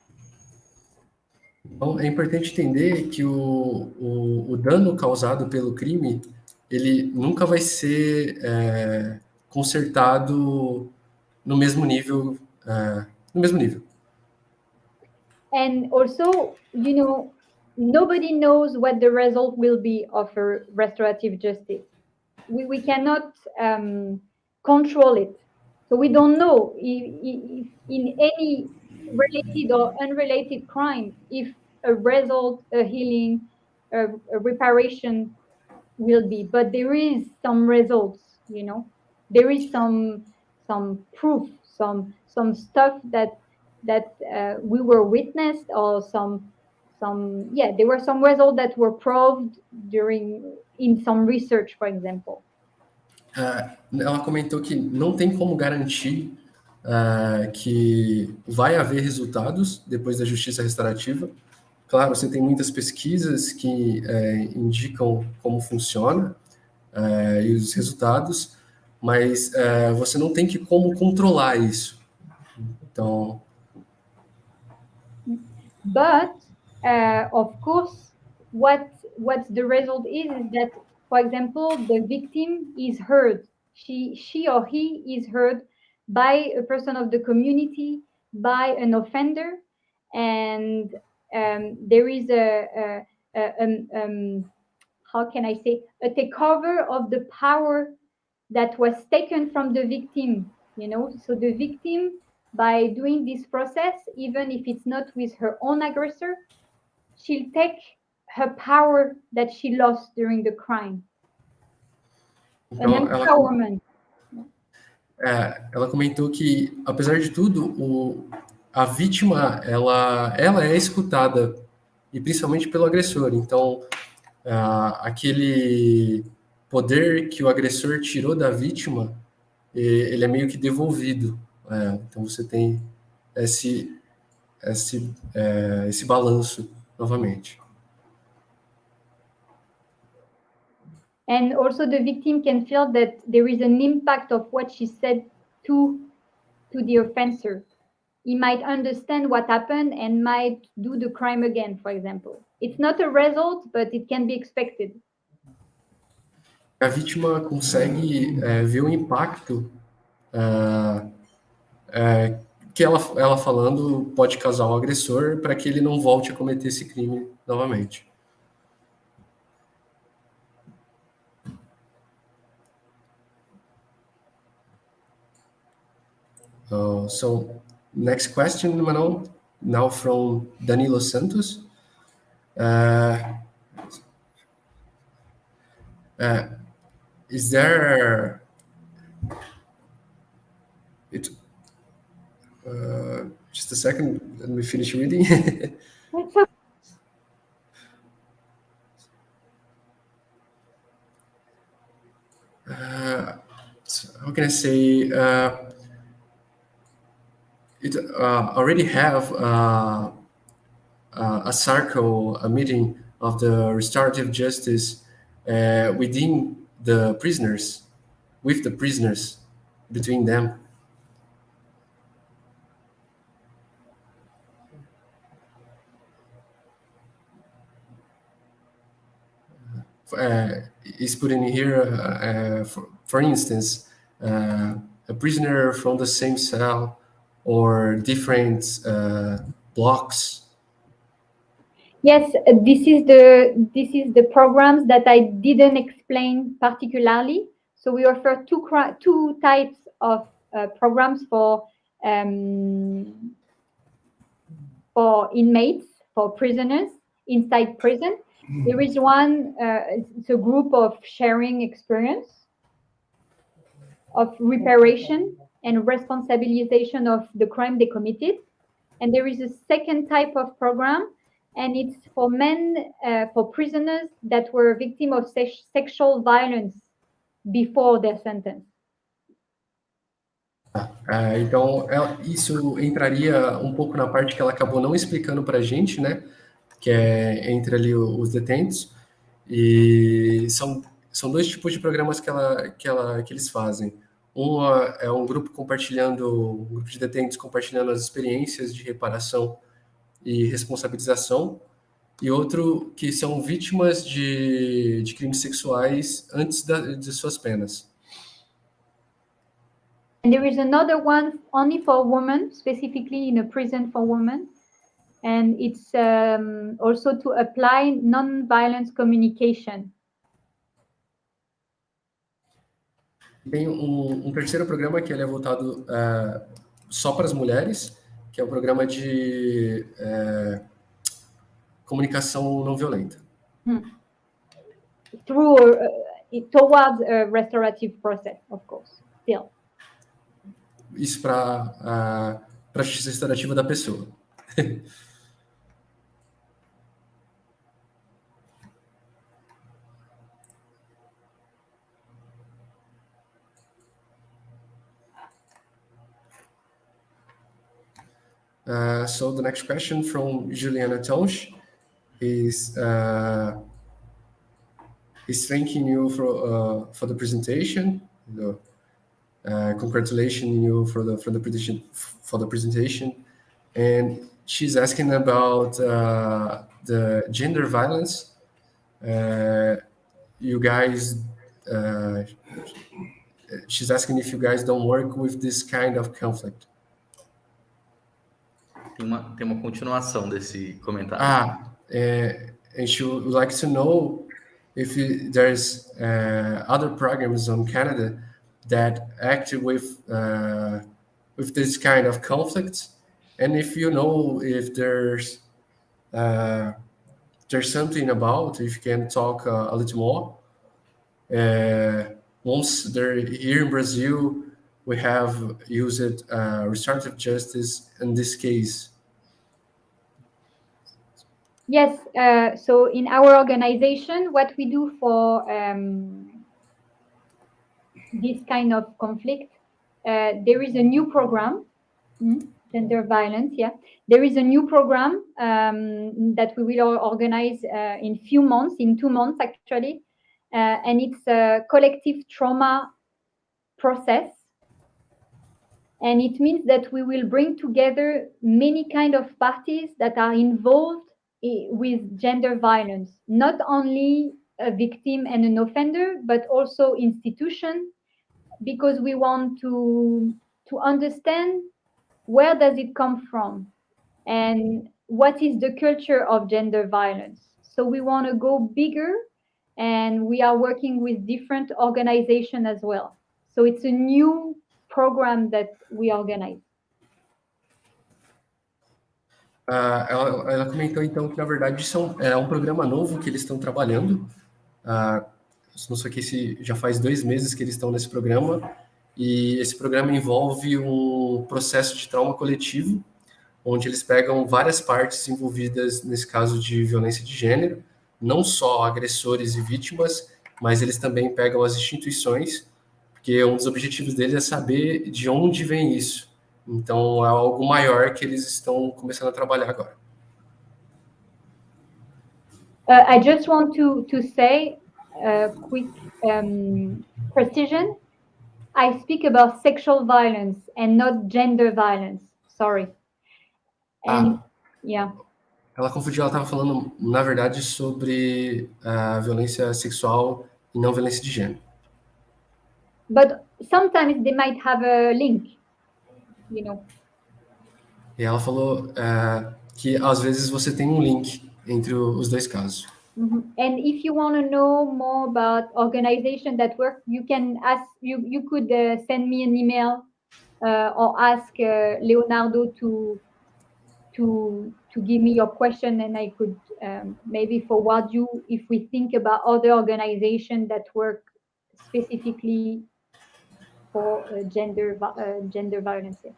Então, é importante entender que o dano causado pelo crime, ele nunca vai ser consertado no mesmo nível. And also, nobody knows what the result will be of a restorative justice. We cannot control it. So we don't know if in any related or unrelated crime, if a result, a healing, a reparation will be. But there is some results, there is some proof, some stuff that we were witnessed, or there were some results that were proved in some research, for example. Ela comentou que não tem como garantir que vai haver resultados depois da justiça restaurativa. Claro, você tem muitas pesquisas que indicam como funciona e os resultados, mas você não tem como controlar isso. Então... But, of course, what the result is that, for example, the victim is heard. She or he is heard by a person of the community, by an offender, and there is how can I say, a takeover of the power that was taken from the victim, So the victim, by doing this process, even if it's not with her own aggressor, she'll take her power that she lost during the crime. Então, An empowerment. Ela comentou que, apesar de tudo, a vítima ela é escutada, e principalmente pelo agressor. Então, aquele poder que o agressor tirou da vítima, ele é meio que devolvido. Então, você tem esse balanço novamente. And also the victim can feel that there is an impact of what she said to the offender. He might understand what happened and might do the crime again, for example. It's not a result, but it can be expected. A vítima consegue ver o impacto que ela falando pode causar ao agressor para que ele não volte a cometer esse crime novamente. So next question, Manon, now from Danilo Santos. Is there just a second, let me finish reading. How can I say? It already have a circle, a meeting of the restorative justice within the prisoners, with the prisoners, between them. Is put in here, for instance, a prisoner from the same cell or different blocks. Yes, this is the programs that I didn't explain particularly. So we offer two types of programs for inmates, for prisoners inside prison. There is one, it's a group of sharing experience, of reparation and responsabilization of the crime they committed. And there is a second type of program, and it's for men, for prisoners that were victims of sexual violence before their sentence. Então, isso entraria um pouco na parte que ela acabou não explicando para a gente, né? Que é entre ali os detentos, e são dois tipos de programas que eles fazem. Um é um grupo um grupo de detentos compartilhando as experiências de reparação e responsabilização, e outro que são vítimas de crimes sexuais antes de suas penas. And there is another one only for women, specifically in a prison for women. And it's also to apply non-violence communication. Tem um terceiro programa que ele é voltado só para as mulheres, que é o programa de comunicação não violenta. Towards a restorative process, of course, still. Isso para a justiça restaurativa da pessoa. So the next question from Juliana Tonch is thanking you for the presentation. Congratulating you for the presentation, and she's asking about the gender violence. You guys, she's asking if you guys don't work with this kind of conflict. Tem uma continuação desse comentário. And she would like to know if there's other programs on Canada that act with this kind of conflicts, and if you know if there's something about, if you can talk a little more. Once they're here in Brazil, we have used restorative justice in this case. Yes, so in our organization, what we do for this kind of conflict, there is a new program, gender violence, There is a new program that we will organize in 2 months actually, and it's a collective trauma process. And it means that we will bring together many kind of parties that are involved with gender violence, not only a victim and an offender, but also institutions, because we want to understand where does it come from and what is the culture of gender violence. So we want to go bigger, and we are working with different organizations as well. So it's a new program that we organize? Ela comentou, então, que, na verdade, é um programa novo que eles estão trabalhando. Não sei aqui se já faz 2 meses que eles estão nesse programa, e esse programa envolve um processo de trauma coletivo, onde eles pegam várias partes envolvidas nesse caso de violência de gênero, não só agressores e vítimas, mas eles também pegam as instituições, porque um dos objetivos deles é saber de onde vem isso. Então, é algo maior que eles estão começando a trabalhar agora. I just want to say a quick precision. I speak about sexual violence and not gender violence. Sorry. And yeah. Ela confundiu, ela estava falando, na verdade, sobre a violência sexual e não violência de gênero. But sometimes they might have a link, you know. E ela falou que às vezes você tem um link entre os 2 casos. And if you want to know more about organization that work, you can ask. You could send me an email or ask Leonardo to give me your question, and I could maybe forward you if we think about other organizations that work specifically for gender violence.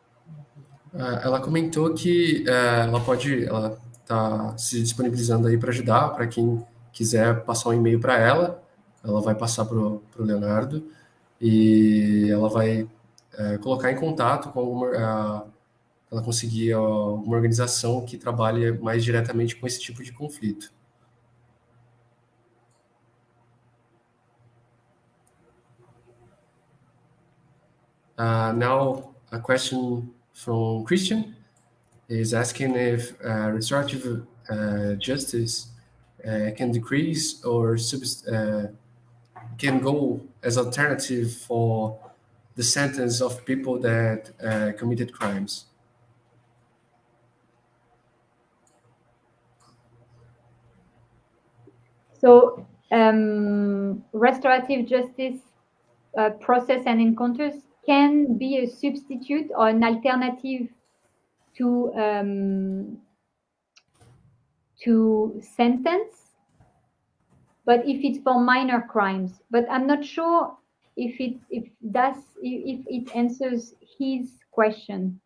Ela comentou que ela está se disponibilizando aí para ajudar, para quem quiser passar um e-mail para ela vai passar para o Leonardo, e ela vai colocar em contato com ela conseguir uma organização que trabalhe mais diretamente com esse tipo de conflito. Now, a question from Christian is asking if restorative justice can decrease or can go as alternative for the sentence of people that committed crimes. So, restorative justice process and encounters can be a substitute or an alternative to sentence, but if it's for minor crimes. But I'm not sure if it answers his question.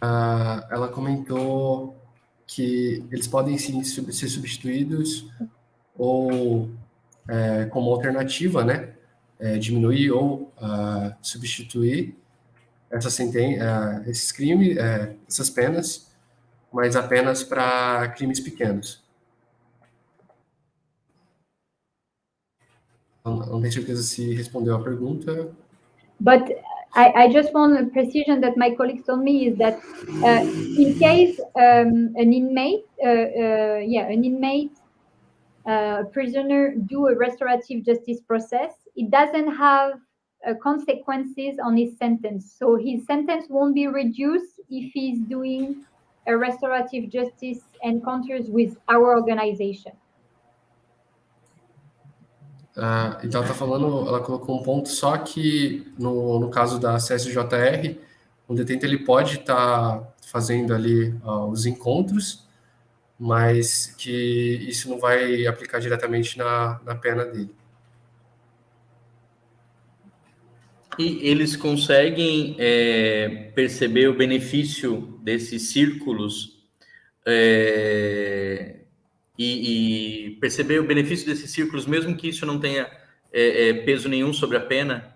Ela comentou que eles podem sim ser substituídos ou como alternativa, né? Diminuir ou substituir esses crimes, essas penas, mas apenas para crimes pequenos. Não tenho certeza se respondeu a pergunta. But I just want a precision that my colleagues told me is that in case an inmate, a prisoner do a restorative justice process, it doesn't have consequences on his sentence. So his sentence won't be reduced if he's doing a restorative justice encounters with our organization. Então ela tá falando, ela colocou um ponto só que no caso da CSJR, o detento ele pode estar fazendo ali os encontros, mas que isso não vai aplicar diretamente na pena dele. E eles conseguem perceber o benefício desses círculos e perceber o benefício desses círculos, mesmo que isso não tenha peso nenhum sobre a pena?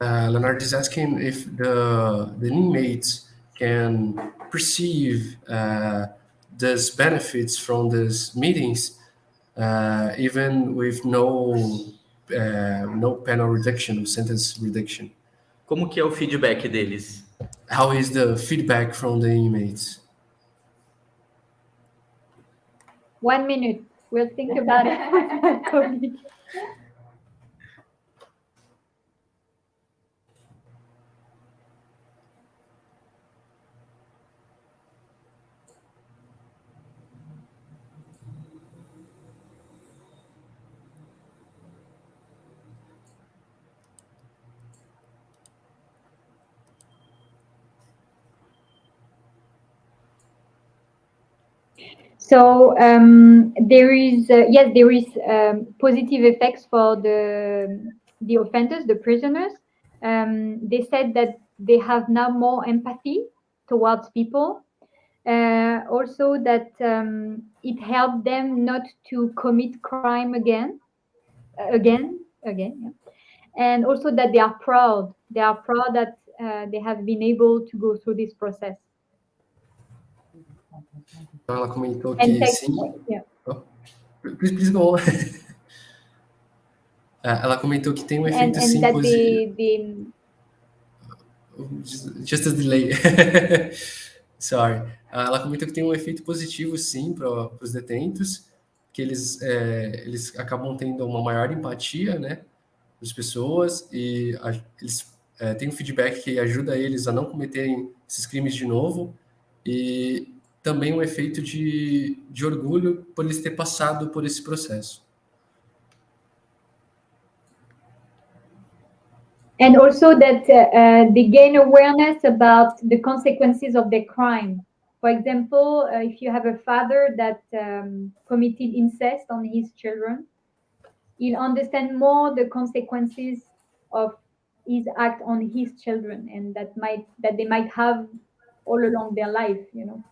Leonard is asking if the inmates can perceive these benefits from these meetings, even with no penal reduction, sentence reduction. Como que é o feedback deles? How is the feedback from the inmates? 1 minute. We'll think about it. So there is positive effects for the offenders, the prisoners. They said that they have now more empathy towards people. Also that it helped them not to commit crime again. Yeah. And also that they are proud that they have been able to go through this process. Ela comentou And que sim. Yeah. Oh, please go on. Ela comentou que tem um efeito And sim that positivo. Just a delay. Sorry. Ela comentou que tem um efeito positivo sim para os detentos, que eles acabam tendo uma maior empatia, né, das pessoas, e eles têm um feedback que ajuda eles a não cometerem esses crimes de novo, e também um efeito de orgulho por eles ter passado por esse processo. And also that they gain awareness about the consequences of their crime. For example, if you have a father that committed incest on his children, he'll understand more the consequences of his act on his children, and that they might have all along their life, you know.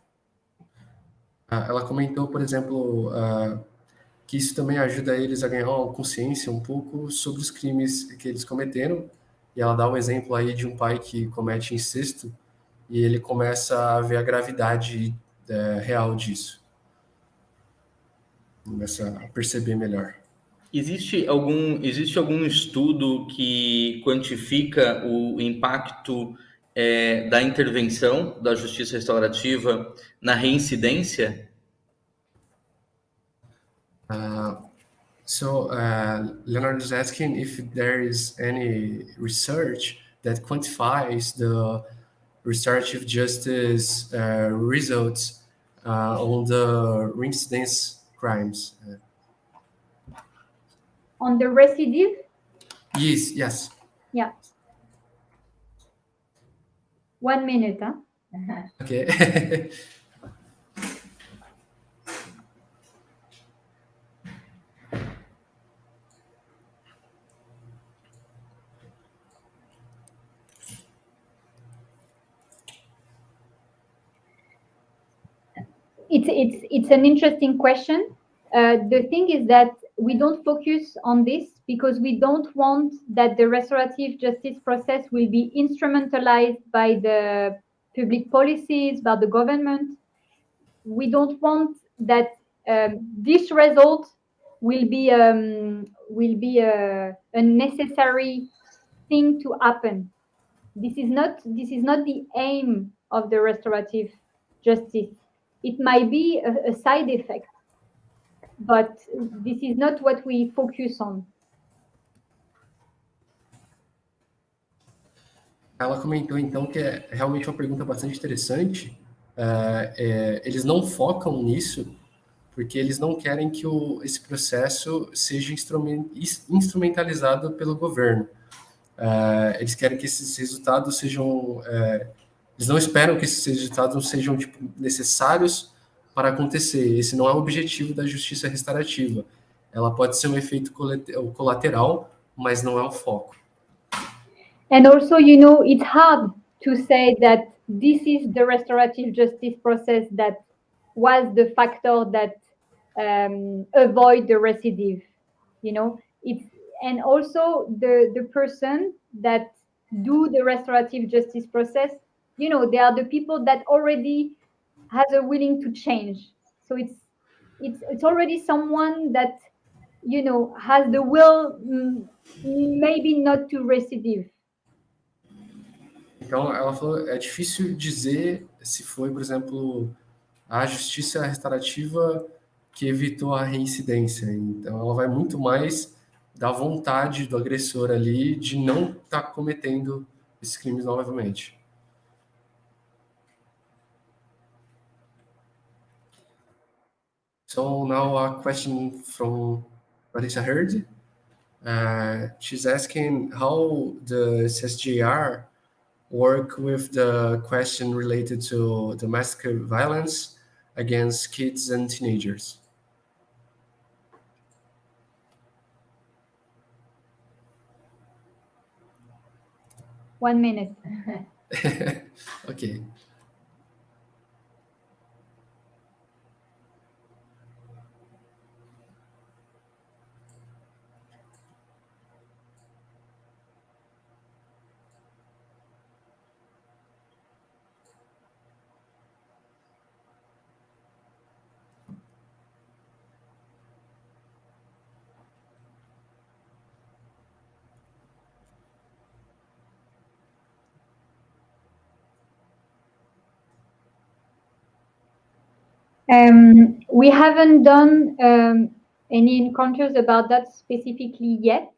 Ela comentou, por exemplo, que isso também ajuda eles a ganhar uma consciência um pouco sobre os crimes que eles cometeram. E ela dá um exemplo aí de um pai que comete incesto e ele começa a ver a gravidade real disso. Começa a perceber melhor. Existe algum estudo que quantifica o impacto da intervenção da Justiça Restaurativa na reincidência? So Leonardo is asking if there is any research that quantifies the restorative justice results on the reincidence crimes. On the recidive? Yes. Yeah. 1 minute, huh? Okay. It's an interesting question. The thing is that we don't focus on this because we don't want that the restorative justice process will be instrumentalized by the public policies, by the government. We don't want that this result will be a necessary thing to happen. This is not the aim of the restorative justice. It might be a side effect, but this is not what we focus on. Ela comentou, então, que é realmente uma pergunta bastante interessante. Eles não focam nisso porque eles não querem que esse processo seja instrumentalizado pelo governo. Eles querem que esses resultados sejam... eles não esperam que esses resultados sejam necessários para acontecer. Esse não é o objetivo da justiça restaurativa. Ela pode ser um efeito colateral, mas não é o foco. And also, you know, it's hard to say that this is the restorative justice process that was the factor that avoid the recidive. You know, and also the person that do the restorative justice process, you know, they are the people that already has a willing to change. So it's already someone that, you know, has the will, maybe not to recidive. Então, ela falou, é difícil dizer se foi, por exemplo, a justiça restaurativa que evitou a reincidência. Então, ela vai muito mais da vontade do agressor ali de não estar cometendo esses crimes novamente. So now a question from Larissa Herd. She's asking how the CSJR work with the question related to domestic violence against kids and teenagers. One minute. Okay. We haven't done any encounters about that specifically yet,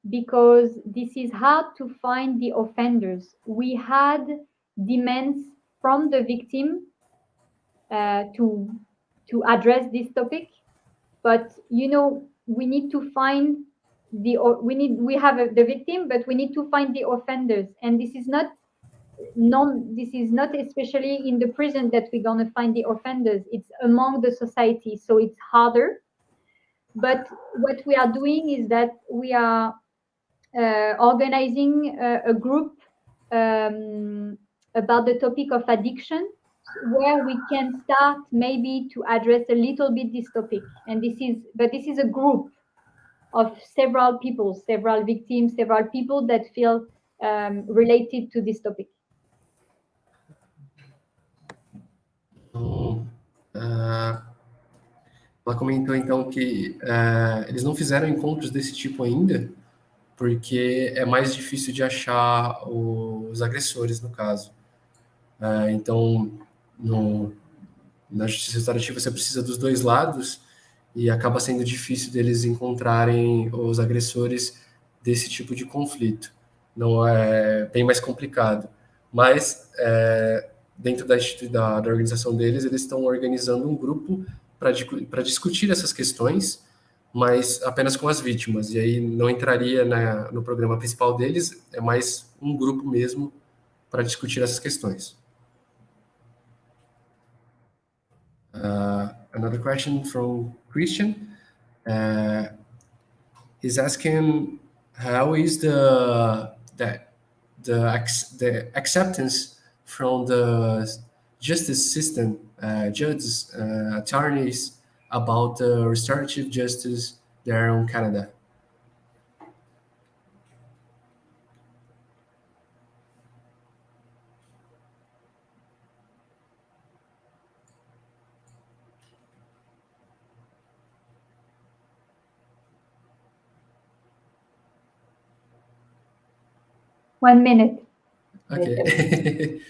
because this is hard to find the offenders. We had demands from the victim to address this topic, but you know, we need to find we have the victim, but we need to find the offenders, and this is not especially in the prison that we're going to find the offenders. It's among the society, so it's harder. But what we are doing is that we are organizing a group about the topic of addiction, where we can start maybe to address a little bit this topic. And this is a group of several people, several victims, several people that feel related to this topic. Ela comentou, então, que eles não fizeram encontros desse tipo ainda, porque é mais difícil de achar os agressores, no caso. Então, na justiça restaurativa, você precisa dos dois lados, e acaba sendo difícil deles encontrarem os agressores desse tipo de conflito. Não é bem mais complicado. Mas, dentro da organização deles, eles estão organizando um grupo para discutir essas questões, mas apenas com as vítimas. E aí não entraria no programa principal deles, é mais um grupo mesmo para discutir essas questões. Another question from Christian. He's asking, how is the acceptance from the justice system, judges, attorneys, about the restorative justice there in Canada? One minute. Okay.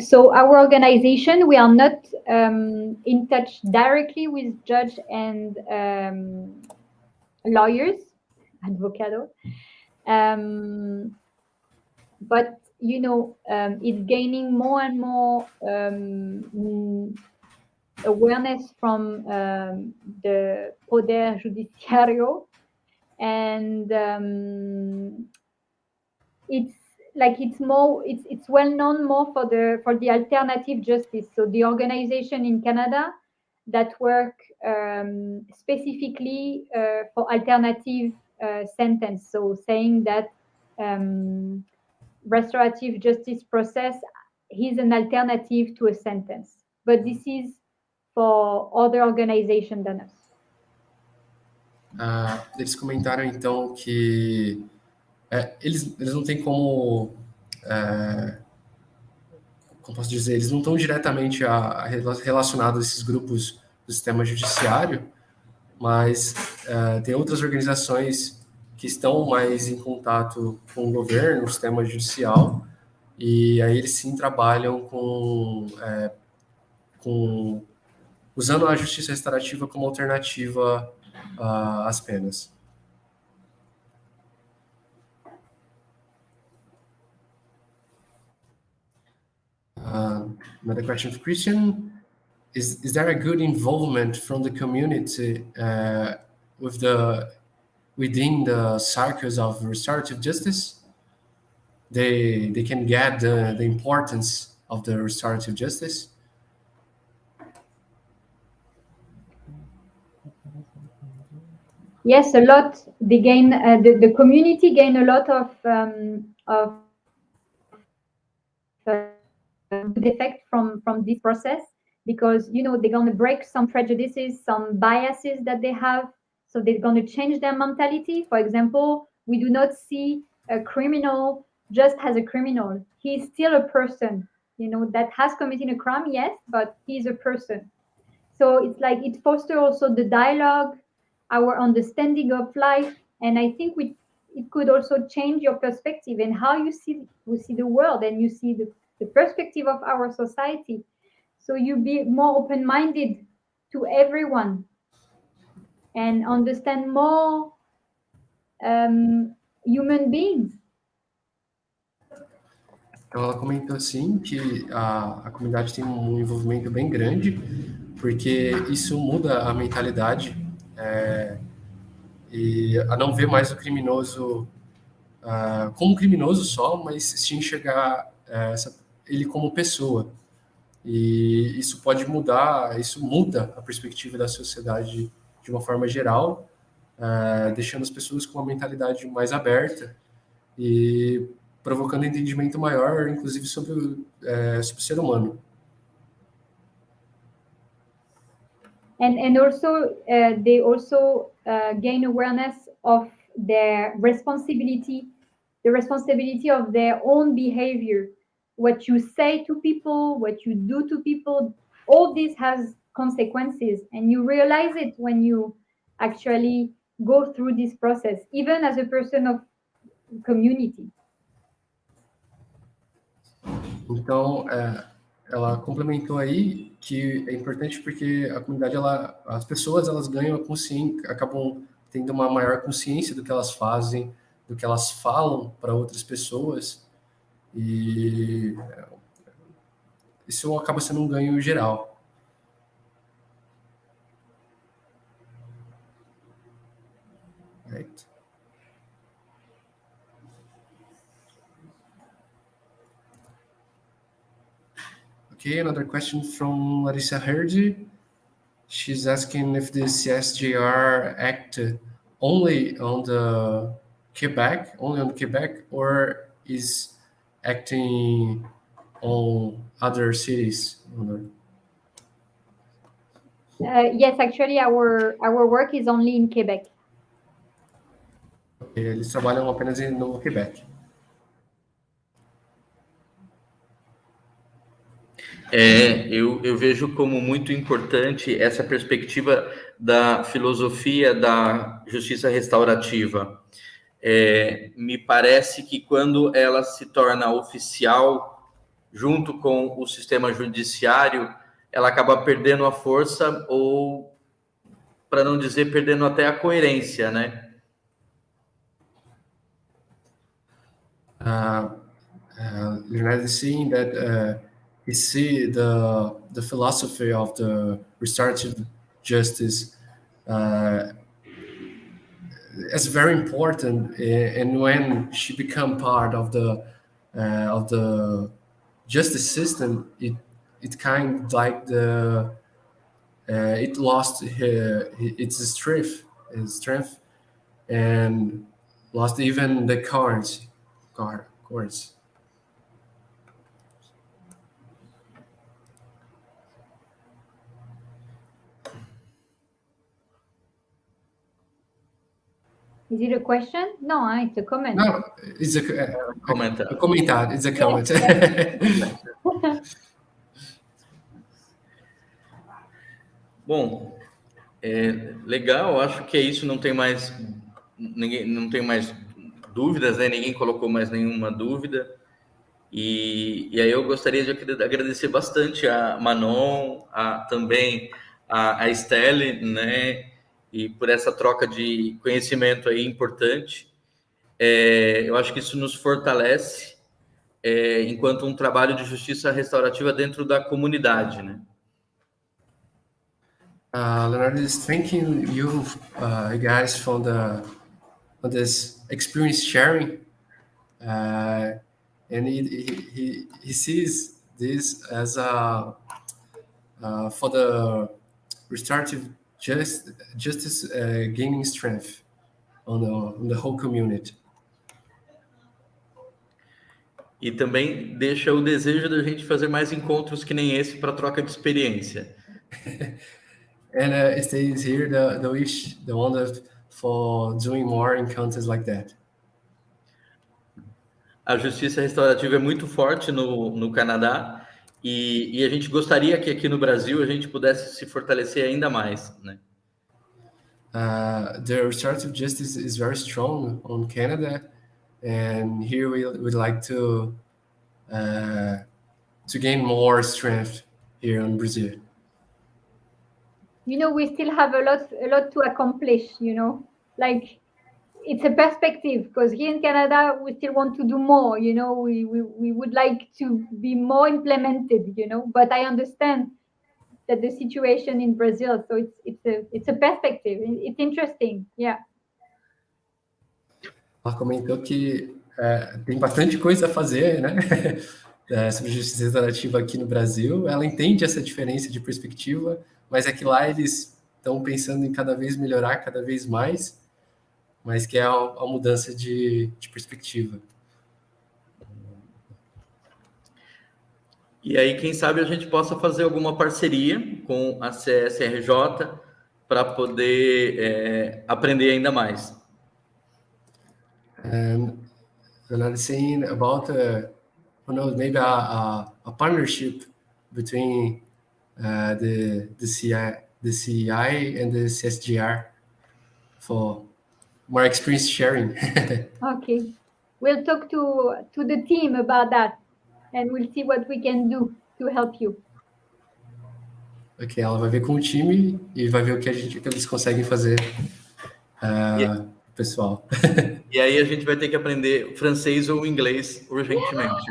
So our organization, we are not in touch directly with judge and lawyers, advocado, but you know, it's gaining more and more awareness from the Poder Judiciário, and it's well known more for the alternative justice. So the organization in Canada that work specifically for alternative sentence. So saying that restorative justice process is an alternative to a sentence. But this is for other organizations than us. Eles comentaram, então, que eles não têm como posso dizer, eles não estão diretamente relacionados a esses grupos do sistema judiciário, mas tem outras organizações que estão mais em contato com o governo, o sistema judicial, e aí eles sim trabalham usando a justiça restaurativa como alternativa as penas. Another question for Christian. Is there a good involvement from the community within the circles of restorative justice? They can get the importance of the restorative justice? Yes, a lot. They gain the community gain a lot of good effect from this process, because they're going to break some prejudices, some biases that they have. So they're going to change their mentality. For example, we do not see a criminal just as a criminal. He's still a person, that has committed a crime, yes, but he's a person. So it's like it fosters also the dialogue, our understanding of life, and I think it could also change your perspective and how you see the world, and you see the perspective of our society. So you be more open-minded to everyone and understand more human beings. Então, ela comentou assim que a comunidade tem um envolvimento bem grande, porque isso muda a mentalidade e a não ver mais o criminoso como criminoso só, mas sim enxergar ele como pessoa. E isso pode mudar, isso muda a perspectiva da sociedade de uma forma geral, deixando as pessoas com uma mentalidade mais aberta e provocando entendimento maior, inclusive sobre o ser humano. And also they also gain awareness of their responsibility, the responsibility of their own behavior. What you say to people, what you do to people, all this has consequences, and you realize it when you actually go through this process, even as a person of community. Então, ela complementou aí que é importante porque a comunidade, as pessoas, elas ganham a consciência, acabam tendo uma maior consciência do que elas fazem, do que elas falam para outras pessoas, e isso acaba sendo um ganho geral. Right. Okay, another question from Larissa Herdy. She's asking if the CSJR acted only on the Quebec, or is acting on other cities? Yes, actually, our work is only in Quebec. Eles trabalham apenas no Quebec. Eu vejo como muito importante essa perspectiva da filosofia da justiça restaurativa. Me parece que quando ela se torna oficial, junto com o sistema judiciário, ela acaba perdendo a força, ou, para não dizer, perdendo até a coerência, né? Leonardo is saying that we see the philosophy of the restorative justice as very important, and when she become part of the justice system, it kind of like it lost its strength, and lost even the courts. Is it a question? No, it's a comment. No, it's a comentário. It's a comment. Bom, legal. Acho que é isso. Não tem mais dúvidas, né? Ninguém colocou mais nenhuma dúvida. E aí eu gostaria de agradecer bastante a Manon, também a Estelle, né? e por essa troca de conhecimento aí importante. Eu acho que isso nos fortalece enquanto um trabalho de justiça restaurativa dentro da comunidade, né? Leonardo is thanking you, guys, for this experience sharing, and he sees this as for the restorative justice gaining strength on the whole community. E também deixa o desejo da gente fazer mais encontros que nem esse para troca de experiência. And it stays here the wish, the wonder for doing more encounters like that. A justiça restaurativa é muito forte no Canadá e a gente gostaria que aqui no Brasil a gente pudesse se fortalecer ainda mais, né? The restorative justice is very strong on Canada, and here we'd like to gain more strength here in Brazil. You know, we still have a lot to accomplish, you know, like it's a perspective, because here in Canada, we still want to do more, you know, we would like to be more implemented, you know, but I understand that the situation in Brazil, so it's a perspective. It's interesting, yeah. Ela comentou que tem bastante coisa a fazer, né? Sobre justiça restaurativa aqui no Brasil. Ela entende essa diferença de perspectiva, mas é que lá eles estão pensando em cada vez melhorar, cada vez mais, mas que é a mudança de perspectiva. E aí, quem sabe a gente possa fazer alguma parceria com a CSRJ para poder aprender ainda mais. And I'm saying about who knows, maybe a partnership between the CEI and the CSJR for more experience sharing. Okay, we'll talk to the team about that, and we'll see what we can do to help you. Ok, ela vai ver com o time e vai ver o que eles conseguem fazer, pessoal. E aí a gente vai ter que aprender francês ou inglês urgentemente.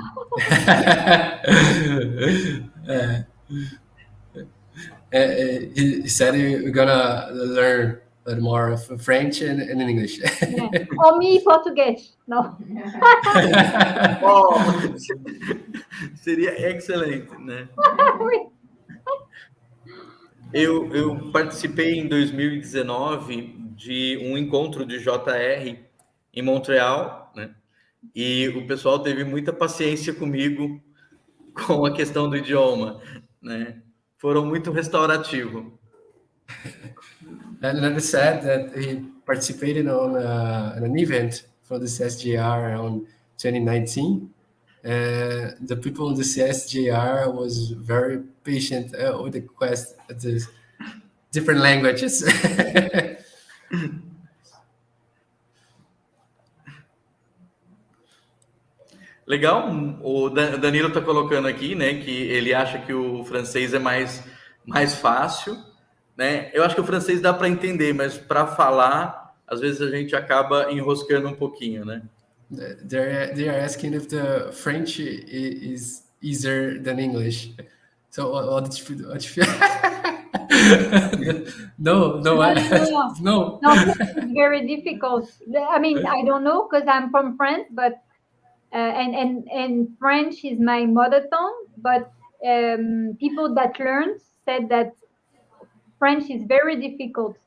He said we're gonna learn a little more of French and English. Yeah. Or me, Português. No. Oh, seria excelente, né? Eu participei em 2019 de um encontro de JR em Montreal, né? E o pessoal teve muita paciência comigo com a questão do idioma, né? Foram muito restaurativos. And it said that he participated on an event for the CSJR in 2019. The people in the CSJR was very patient with the different languages. Legal, o Danilo está colocando aqui, né, que ele acha que o francês é mais fácil, né? Eu acho que o francês dá para entender, mas para falar, às vezes a gente acaba enroscando um pouquinho, né? They are asking if the French is easier than English. So what did you No, it's very difficult. I mean, I don't know because I'm from France, but and French is my mother tongue. But people that learned said that French is very difficult.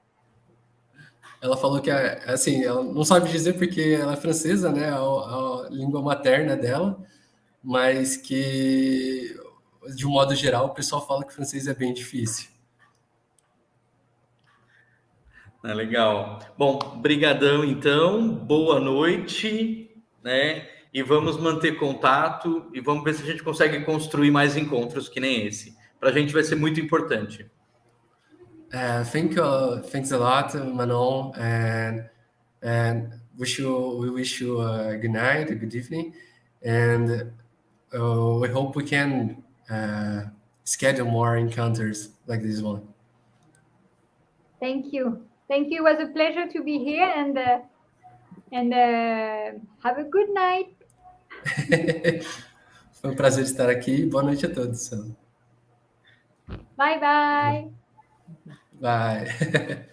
Ela falou que, assim, ela não sabe dizer porque ela é francesa, né? A língua materna dela, mas que, de um modo geral, o pessoal fala que o francês é bem difícil. Legal. Bom, brigadão, então. Boa noite, né? E vamos manter contato e vamos ver se a gente consegue construir mais encontros que nem esse. Para a gente vai ser muito importante. Thanks a lot, Manon, and we wish you a good night, a good evening, and we hope we can schedule more encounters like this one. Thank you. Thank you. It was a pleasure to be here, and have a good night. Foi um prazer estar aqui. Boa noite a todos. Bye bye. Bye.